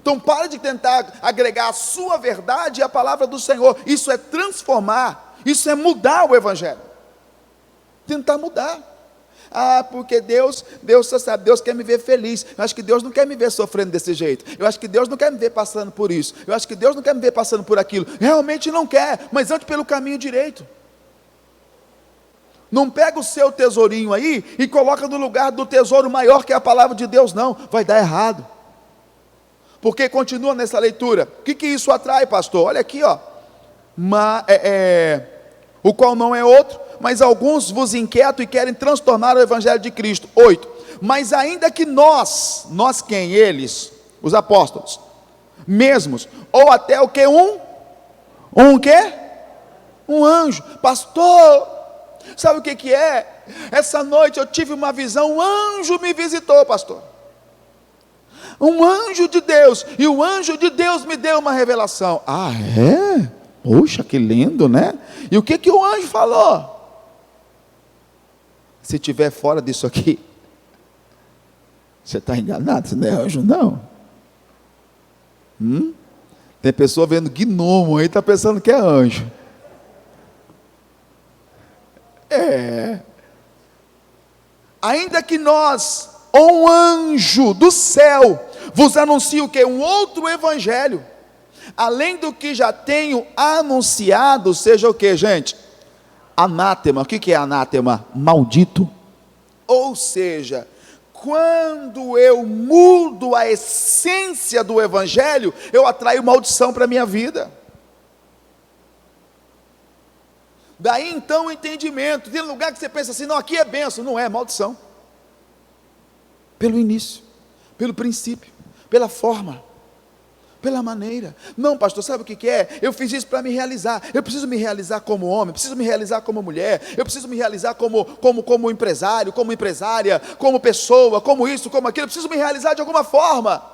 Então pare de tentar agregar a sua verdade à palavra do Senhor. Isso é transformar, isso é mudar o Evangelho. Tentar mudar. Ah, porque Deus, você sabe, Deus quer me ver feliz. Eu acho que Deus não quer me ver sofrendo desse jeito. Eu acho que Deus não quer me ver passando por isso. Eu acho que Deus não quer me ver passando por aquilo. Realmente não quer, mas ande pelo caminho direito. Não pega o seu tesourinho aí e coloca no lugar do tesouro maior que é a palavra de Deus, não. Vai dar errado. Porque continua nessa leitura. O que isso atrai, pastor? Olha aqui, ó. O qual não é outro, mas alguns vos inquietam e querem transtornar o evangelho de Cristo. 8. Mas ainda que nós quem? Eles, os apóstolos, mesmos, ou até o que? Um quê? Um anjo. Pastor, sabe o que é? Essa noite eu tive uma visão, um anjo me visitou, pastor. Um anjo de Deus, e o anjo de Deus me deu uma revelação. Ah, é? Poxa, que lindo, né? E o que o anjo falou? Se estiver fora disso aqui, você está enganado, você não é anjo, não. Tem pessoa vendo gnomo aí, está pensando que é anjo. Ainda que nós, ou um anjo do céu, vos anuncie o quê? Um outro evangelho, além do que já tenho anunciado, seja o que, gente? Anátema. O que é anátema? Maldito. Ou seja, quando eu mudo a essência do evangelho, eu atraio maldição para a minha vida. Daí então o entendimento. Tem lugar que você pensa assim, não, aqui é bênção. Não é, maldição. Pelo início, pelo princípio, pela forma, pela maneira. Não, pastor, sabe o que é? Eu fiz isso para me realizar. Eu preciso me realizar como homem, preciso me realizar como mulher, eu preciso me realizar como empresário, como empresária, como pessoa, como isso, como aquilo. Eu preciso me realizar de alguma forma.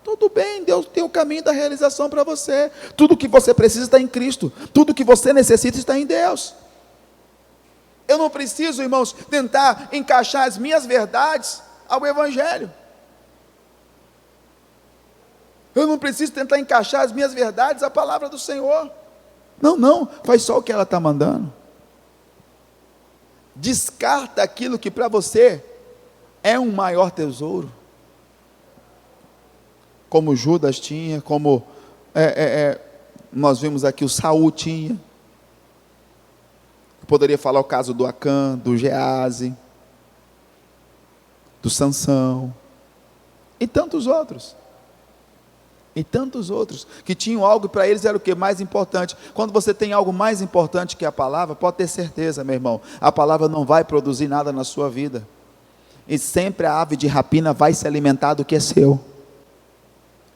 Tudo bem, Deus tem o caminho da realização para você. Tudo que você precisa está em Cristo. Tudo que você necessita está em Deus. Eu não preciso, irmãos, tentar encaixar as minhas verdades ao evangelho. Eu não preciso tentar encaixar as minhas verdades à palavra do Senhor. Não, faz só o que ela está mandando. Descarta aquilo que para você é um maior tesouro. Como Judas tinha, como nós vimos aqui o Saul tinha. Eu poderia falar o caso do Acã, do Gease, do Sansão, e tantos outros. E tantos outros, que tinham algo para eles, era o que? Mais importante. Quando você tem algo mais importante que a palavra, pode ter certeza, meu irmão, a palavra não vai produzir nada na sua vida. E sempre a ave de rapina vai se alimentar do que é seu.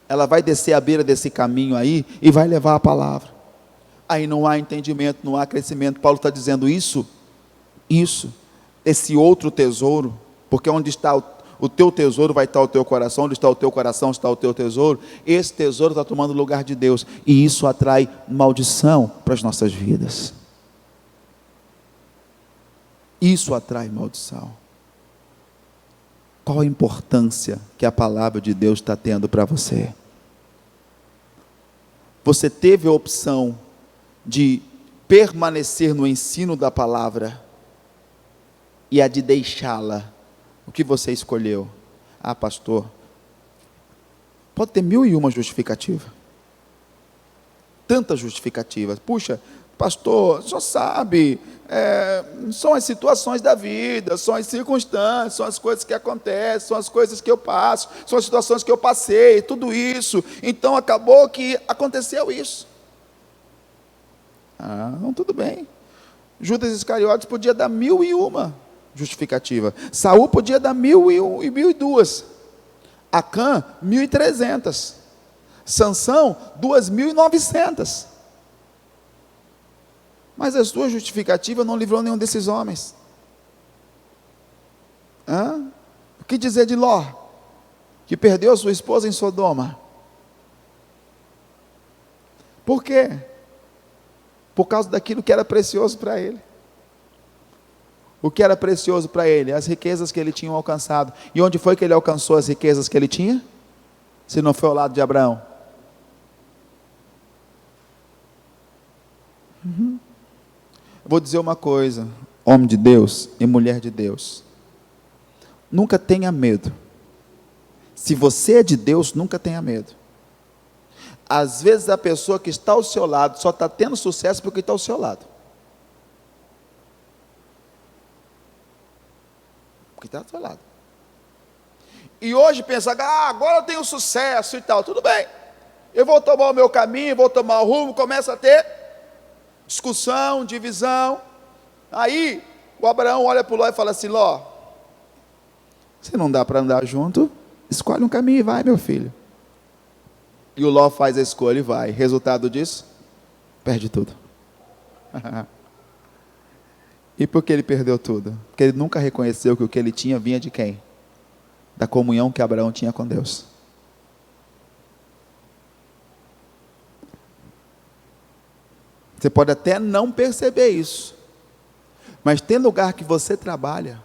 Ela vai descer à beira desse caminho aí, e vai levar a palavra. Aí não há entendimento, não há crescimento. Paulo está dizendo isso, esse outro tesouro, porque onde está o teu tesouro vai estar o teu coração, onde está o teu coração está o teu tesouro. Esse tesouro está tomando o lugar de Deus, e isso atrai maldição para as nossas vidas. Isso atrai maldição. Qual a importância que a palavra de Deus está tendo para você? Você teve a opção de permanecer no ensino da palavra e a de deixá-la. O que você escolheu? Ah, pastor, pode ter 1001 justificativa. Tantas justificativas. Puxa, pastor, só sabe, são as situações da vida, são as circunstâncias, são as coisas que acontecem, são as coisas que eu passo, são as situações que eu passei, tudo isso. Então acabou que aconteceu isso. Ah, não, tudo bem. Judas Iscariotes podia dar 1001 justificativa. Saul podia dar 1001 e 1002. Acã, 1300. Sansão, 2900. Mas a sua justificativa não livrou nenhum desses homens. O que dizer de Ló, que perdeu sua esposa em Sodoma? Por quê? Por causa daquilo que era precioso para ele. O que era precioso para ele? As riquezas que ele tinha alcançado. E onde foi que ele alcançou as riquezas que ele tinha? Se não foi ao lado de Abraão. Vou dizer uma coisa, homem de Deus e mulher de Deus, nunca tenha medo. Se você é de Deus, nunca tenha medo. Às vezes a pessoa que está ao seu lado só está tendo sucesso porque está ao seu lado. Porque está ao seu lado. E hoje pensa, agora eu tenho sucesso e tal, tudo bem. Eu vou tomar o meu caminho, vou tomar o rumo, começa a ter discussão, divisão. Aí o Abraão olha para o Ló e fala assim: Ló, se não dá para andar junto, escolhe um caminho e vai, meu filho. E o Ló faz a escolha e vai. Resultado disso? Perde tudo. E por que ele perdeu tudo? Porque ele nunca reconheceu que o que ele tinha vinha de quem? Da comunhão que Abraão tinha com Deus. Você pode até não perceber isso, mas tem lugar que você trabalha,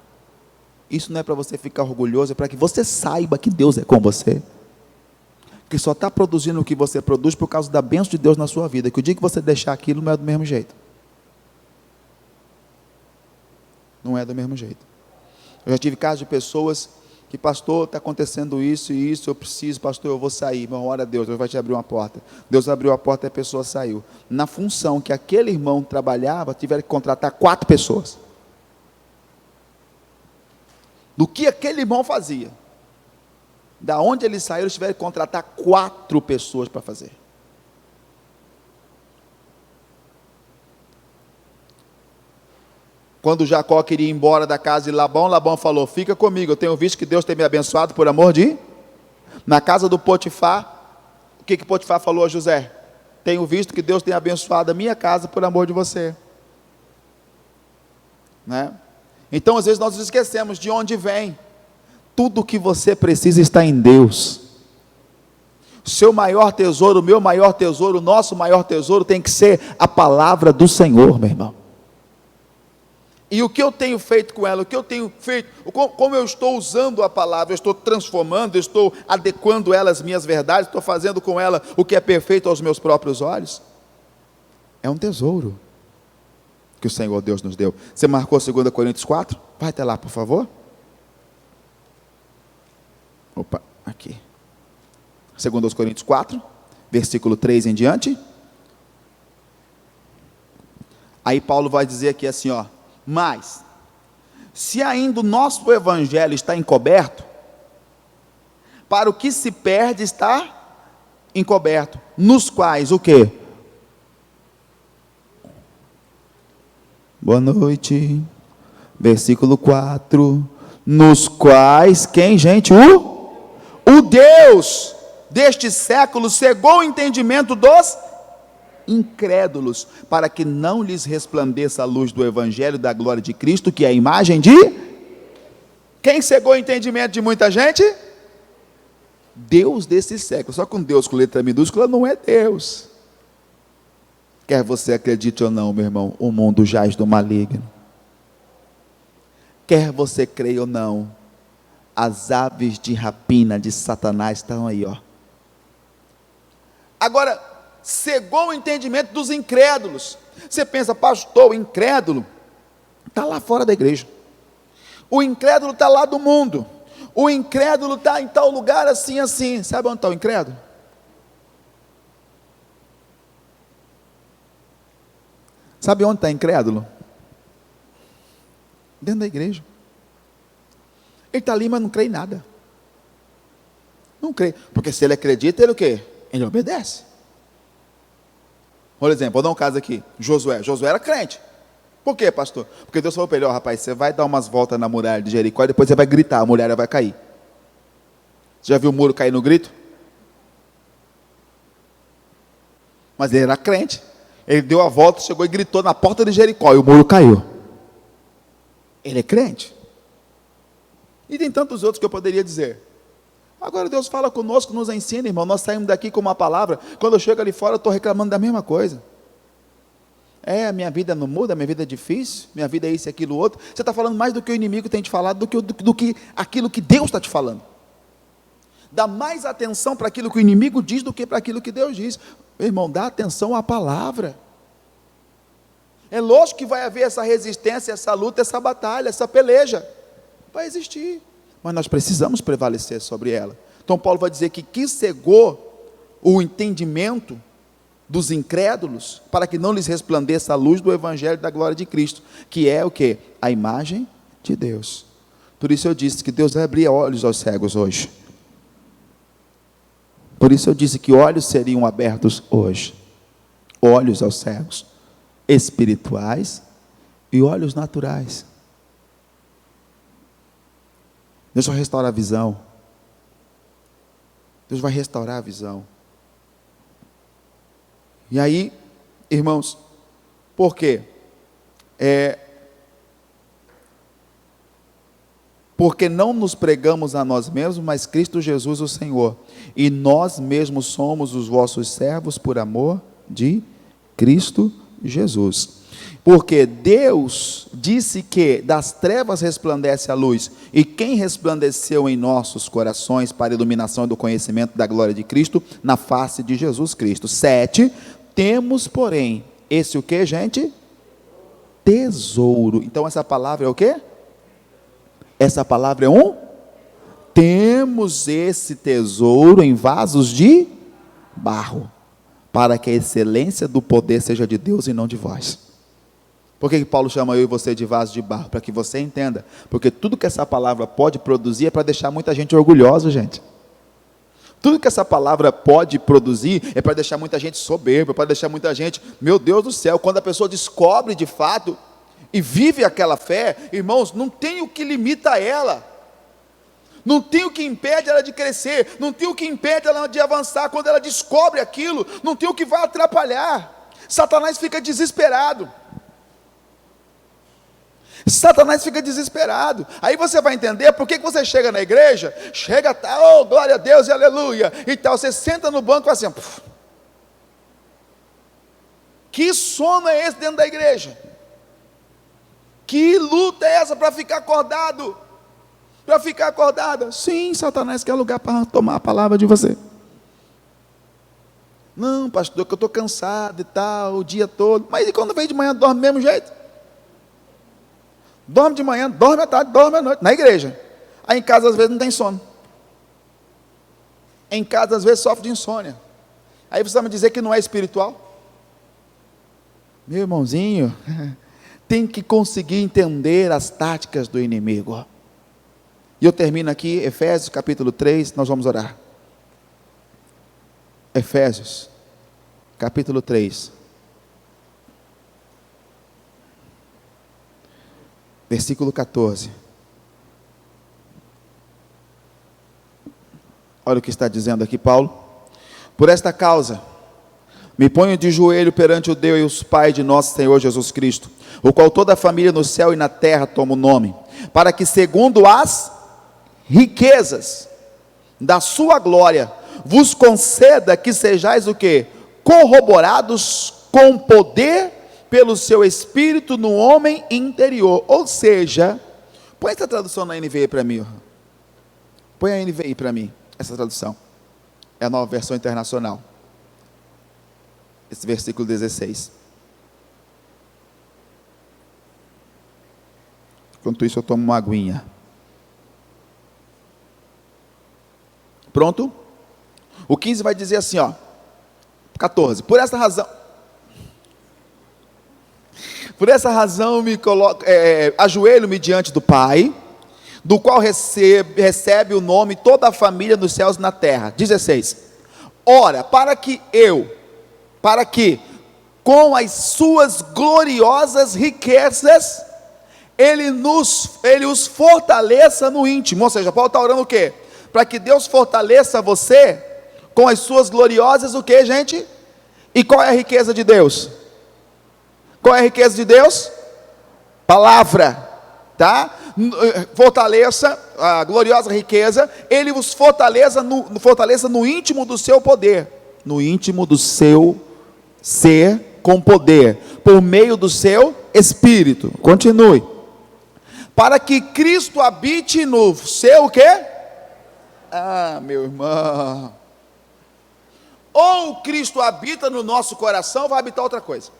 isso não é para você ficar orgulhoso, é para que você saiba que Deus é com você, que só está produzindo o que você produz por causa da bênção de Deus na sua vida, que o dia que você deixar aquilo não é do mesmo jeito. Não é do mesmo jeito. Eu já tive casos de pessoas que, pastor, está acontecendo isso e isso, eu preciso, pastor, eu vou sair. Meu, ora a Deus, Deus vai te abrir uma porta. Deus abriu a porta e a pessoa saiu. Na função que aquele irmão trabalhava, tiveram que contratar 4 pessoas. Do que aquele irmão fazia, da onde ele saiu, eles tiveram que contratar 4 pessoas para fazer. Quando Jacó queria ir embora da casa de Labão, Labão falou: fica comigo, eu tenho visto que Deus tem me abençoado por amor de... Na casa do Potifar, o que Potifar falou a José? Tenho visto que Deus tem abençoado a minha casa por amor de você. Né? Então às vezes nós esquecemos de onde vem. Tudo o que você precisa está em Deus. O seu maior tesouro, o meu maior tesouro, o nosso maior tesouro tem que ser a palavra do Senhor, meu irmão. E o que eu tenho feito com ela, o que eu tenho feito, como eu estou usando a palavra, eu estou transformando, eu estou adequando ela às minhas verdades, estou fazendo com ela o que é perfeito aos meus próprios olhos. É um tesouro que o Senhor Deus nos deu. Você marcou 2 Coríntios 4? Vai até lá, por favor. Opa, aqui. 2 Coríntios 4, versículo 3 em diante. Aí Paulo vai dizer aqui assim, ó: mas, se ainda o nosso evangelho está encoberto, para o que se perde está encoberto, nos quais o quê? Boa noite, versículo 4, nos quais, quem, gente? O Deus deste século cegou o entendimento dos incrédulos, para que não lhes resplandeça a luz do evangelho da glória de Cristo, que é a imagem de... Quem cegou o entendimento de muita gente? Deus desse século. Só com Deus com letra minúscula não é Deus. Quer você acredite ou não, meu irmão, o mundo jaz do maligno. Quer você creia ou não, as aves de rapina de Satanás estão aí, ó. Agora, cegou o entendimento dos incrédulos. Você pensa, pastor, o incrédulo está lá fora da igreja, o incrédulo está lá do mundo, o incrédulo está em tal lugar assim, assim. Sabe onde está o incrédulo? Sabe onde está incrédulo? Dentro da igreja. Ele está ali, mas não crê em nada. Não crê, porque se ele acredita, ele o quê? Ele obedece. Por exemplo, vou dar um caso aqui, Josué era crente. Por quê, pastor? Porque Deus falou para ele: ó, rapaz, você vai dar umas voltas na muralha de Jericó e depois você vai gritar, a muralha vai cair. Você já viu o muro cair no grito? Mas ele era crente. Ele deu a volta, chegou e gritou na porta de Jericó e o muro caiu. Ele é crente. E tem tantos outros que eu poderia dizer. Agora Deus fala conosco, nos ensina, irmão. Nós saímos daqui com uma palavra. Quando eu chego ali fora, eu estou reclamando da mesma coisa. A minha vida não muda, a minha vida é difícil, minha vida é isso e aquilo outro. Você está falando mais do que o inimigo tem te falado, do que aquilo que Deus está te falando. Dá mais atenção para aquilo que o inimigo diz do que para aquilo que Deus diz. Meu irmão, dá atenção à palavra. É lógico que vai haver essa resistência, essa luta, essa batalha, essa peleja. Vai existir. mas nós precisamos prevalecer sobre ela. Então Paulo vai dizer que cegou o entendimento dos incrédulos, para que não lhes resplandeça a luz do evangelho da glória de Cristo, que é o quê? A imagem de Deus. Por isso eu disse que Deus vai abrir olhos aos cegos hoje. Por isso eu disse que olhos seriam abertos hoje. Olhos aos cegos, espirituais e olhos naturais. Deus vai restaurar a visão. Deus vai restaurar a visão. E aí, irmãos, por quê? Porque não nos pregamos a nós mesmos, mas Cristo Jesus o Senhor. E nós mesmos somos os vossos servos por amor de Cristo Jesus. Porque Deus disse que das trevas resplandece a luz, e quem resplandeceu em nossos corações para a iluminação do conhecimento da glória de Cristo, na face de Jesus Cristo. 7, temos, porém, esse o que, gente? Tesouro. Então essa palavra é o quê? Essa palavra é temos esse tesouro em vasos de barro, para que a excelência do poder seja de Deus e não de vós. Por que Paulo chama eu e você de vaso de barro? Para que você entenda, porque tudo que essa palavra pode produzir é para deixar muita gente orgulhosa, gente. Tudo que essa palavra pode produzir é para deixar muita gente soberba, para deixar muita gente, meu Deus do céu, quando a pessoa descobre de fato e vive aquela fé, irmãos, não tem o que limita ela, não tem o que impede ela de crescer, não tem o que impede ela de avançar. Quando ela descobre aquilo, não tem o que vai atrapalhar. Satanás fica desesperado. Satanás fica desesperado. Aí você vai entender por que você chega na igreja, chega, oh, glória a Deus e aleluia, e tal, você senta no banco assim, puf. Que sono é esse dentro da igreja? Que luta é essa para ficar acordado? Para ficar acordada? Sim, Satanás quer lugar para tomar a palavra de você. Não, pastor, que eu estou cansado e tal, o dia todo. Mas e quando vem de manhã, dorme do mesmo jeito? Dorme de manhã, dorme à tarde, dorme à noite, na igreja. Aí em casa às vezes não tem sono. Em casa às vezes sofre de insônia. Aí você vai me dizer que não é espiritual? Meu irmãozinho, tem que conseguir entender as táticas do inimigo. E eu termino aqui, Efésios capítulo 3, nós vamos orar. Efésios capítulo 3. Versículo 14. Olha o que está dizendo aqui Paulo. Por esta causa, me ponho de joelho perante o Deus e os Pai de nosso Senhor Jesus Cristo, o qual toda a família no céu e na terra toma o nome, para que segundo as riquezas da sua glória, vos conceda que sejais o quê? Corroborados com poder pelo seu Espírito no homem interior. Ou seja, põe essa tradução na NVI para mim. Põe a NVI para mim, essa tradução. É a nova versão internacional. Esse versículo 16. Enquanto isso eu tomo uma aguinha. Pronto? O 15 vai dizer assim, 14. Por essa razão me coloco, ajoelho-me diante do Pai, do qual recebe o nome toda a família nos céus e na terra. 16. Ora, para que com as suas gloriosas riquezas, ele os fortaleça no íntimo. Ou seja, Paulo está orando o quê? Para que Deus fortaleça você com as suas gloriosas, o que, gente? E qual é a riqueza de Deus? Qual é a riqueza de Deus? Palavra, tá? Fortaleça a gloriosa riqueza, ele vos fortaleça no íntimo do seu poder, no íntimo do seu ser com poder, por meio do seu Espírito. Continue. Para que Cristo habite no seu o quê? Ah, meu irmão. Ou Cristo habita no nosso coração, vai habitar outra coisa.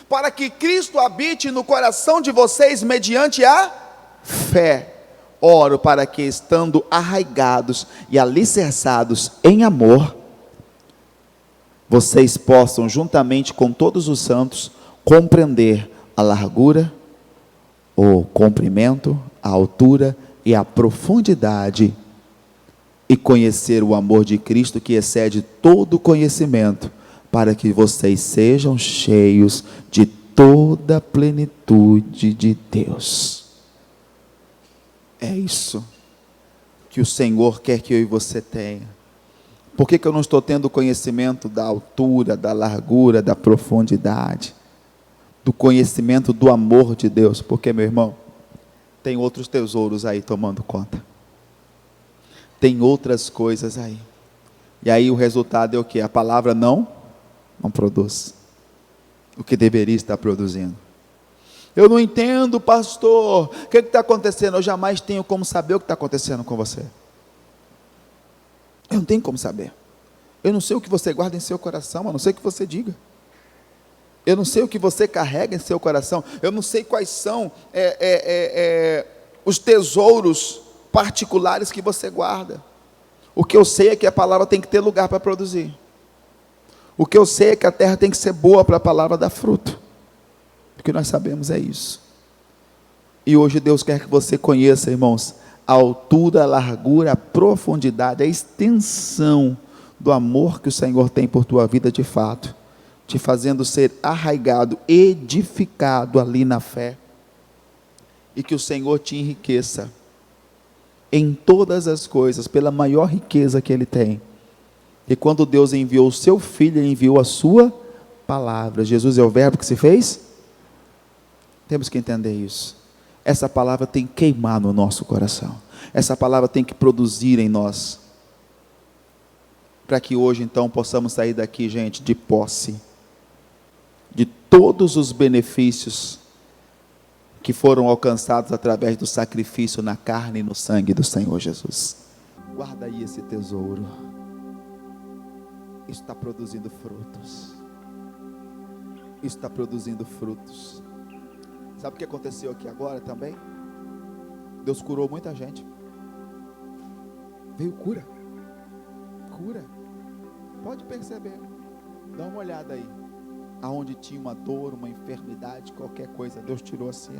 Para que Cristo habite no coração de vocês mediante a fé. oro para que, estando arraigados e alicerçados em amor, vocês possam, juntamente com todos os santos, compreender a largura, o comprimento, a altura e a profundidade, e conhecer o amor de Cristo que excede todo conhecimento, para que vocês sejam cheios de toda a plenitude de Deus. É isso que o Senhor quer que eu e você tenha. Por que eu não estou tendo conhecimento da altura, da largura, da profundidade, do conhecimento do amor de Deus? Porque, meu irmão, tem outros tesouros aí tomando conta. Tem outras coisas aí. E aí o resultado é o quê? A palavra não produz o que deveria estar produzindo. Eu não entendo, pastor, o que está acontecendo? Eu jamais tenho como saber o que está acontecendo com você. Eu não tenho como saber. Eu não sei o que você guarda em seu coração, a não ser o que você diga. Eu não sei o que você carrega em seu coração. Eu não sei quais são os tesouros particulares que você guarda. O que eu sei é que a palavra tem que ter lugar para produzir. O que eu sei é que a terra tem que ser boa para a palavra dar fruto. O que nós sabemos é isso. E hoje Deus quer que você conheça, irmãos, a altura, a largura, a profundidade, a extensão do amor que o Senhor tem por tua vida de fato, te fazendo ser arraigado, edificado ali na fé, e que o Senhor te enriqueça em todas as coisas, pela maior riqueza que Ele tem. E quando Deus enviou o seu Filho, Ele enviou a sua palavra. Jesus é o verbo que se fez? Temos que entender isso. Essa palavra tem que queimar no nosso coração. Essa palavra tem que produzir em nós. Para que hoje então possamos sair daqui, gente, de posse de todos os benefícios que foram alcançados através do sacrifício na carne e no sangue do Senhor Jesus. Guarda aí esse tesouro. Isso está produzindo frutos. Isso está produzindo frutos. Sabe o que aconteceu aqui agora também? Deus curou muita gente. Veio cura. Cura. Pode perceber. Dá uma olhada aí. Aonde tinha uma dor, uma enfermidade, qualquer coisa, Deus tirou assim,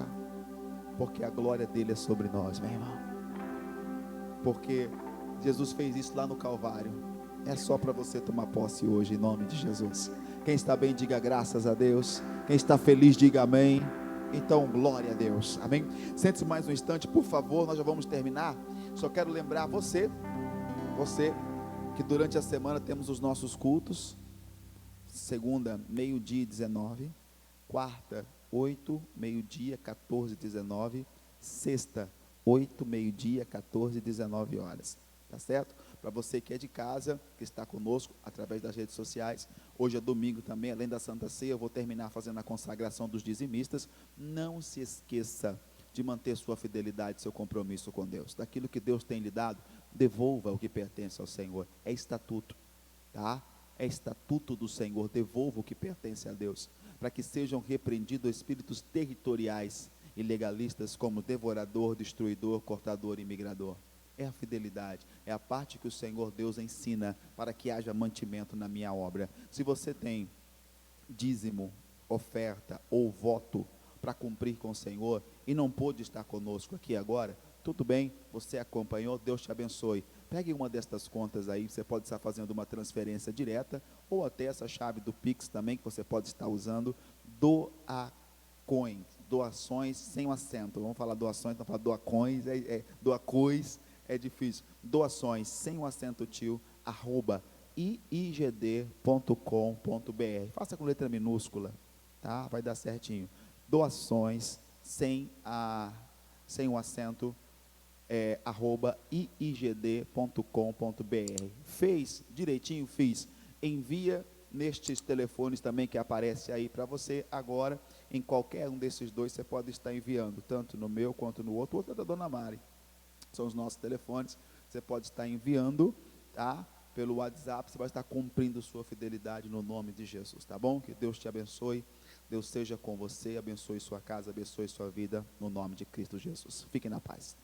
porque a glória dele é sobre nós, meu irmão. Porque Jesus fez isso lá no Calvário. É só para você tomar posse hoje, em nome de Jesus. Quem está bem, diga graças a Deus. Quem está feliz, diga amém. Então, glória a Deus, amém? Sente-se mais um instante, por favor, nós já vamos terminar. Só quero lembrar você, que durante a semana temos os nossos cultos. Segunda, meio-dia e 19. Quarta, 8, meio-dia, 14 e 19. Sexta, 8, meio-dia, 14 e 19 horas. Tá certo? Para você que é de casa, que está conosco através das redes sociais. Hoje é domingo também, além da Santa Ceia, eu vou terminar fazendo a consagração dos dizimistas. Não se esqueça de manter sua fidelidade, seu compromisso com Deus. Daquilo que Deus tem lhe dado, devolva o que pertence ao Senhor. É estatuto, tá? É estatuto do Senhor, devolva o que pertence a Deus, para que sejam repreendidos espíritos territoriais e legalistas como devorador, destruidor, cortador e migrador. É a fidelidade, é a parte que o Senhor Deus ensina para que haja mantimento na minha obra. Se você tem dízimo, oferta ou voto para cumprir com o Senhor e não pôde estar conosco aqui agora, tudo bem, você acompanhou, Deus te abençoe. Pegue uma destas contas aí, você pode estar fazendo uma transferência direta, ou até essa chave do Pix também, que você pode estar usando, doacoins, doações sem um acento, vamos falar doações, não falar doacoins, doacois, é difícil, doações sem um acento tio, @iigd.com.br, faça com letra minúscula, tá? Vai dar certinho, doações sem um acento, @iigd.com.br. Fez direitinho? Fiz. Envia nestes telefones também que aparece aí para você agora. Em qualquer um desses dois você pode estar enviando, tanto no meu quanto no outro. O outro é da Dona Mari. São os nossos telefones. Você pode estar enviando, tá? Pelo WhatsApp. Você vai estar cumprindo sua fidelidade no nome de Jesus, tá bom? Que Deus te abençoe. Deus seja com você. Abençoe sua casa, abençoe sua vida no nome de Cristo Jesus. Fiquem na paz.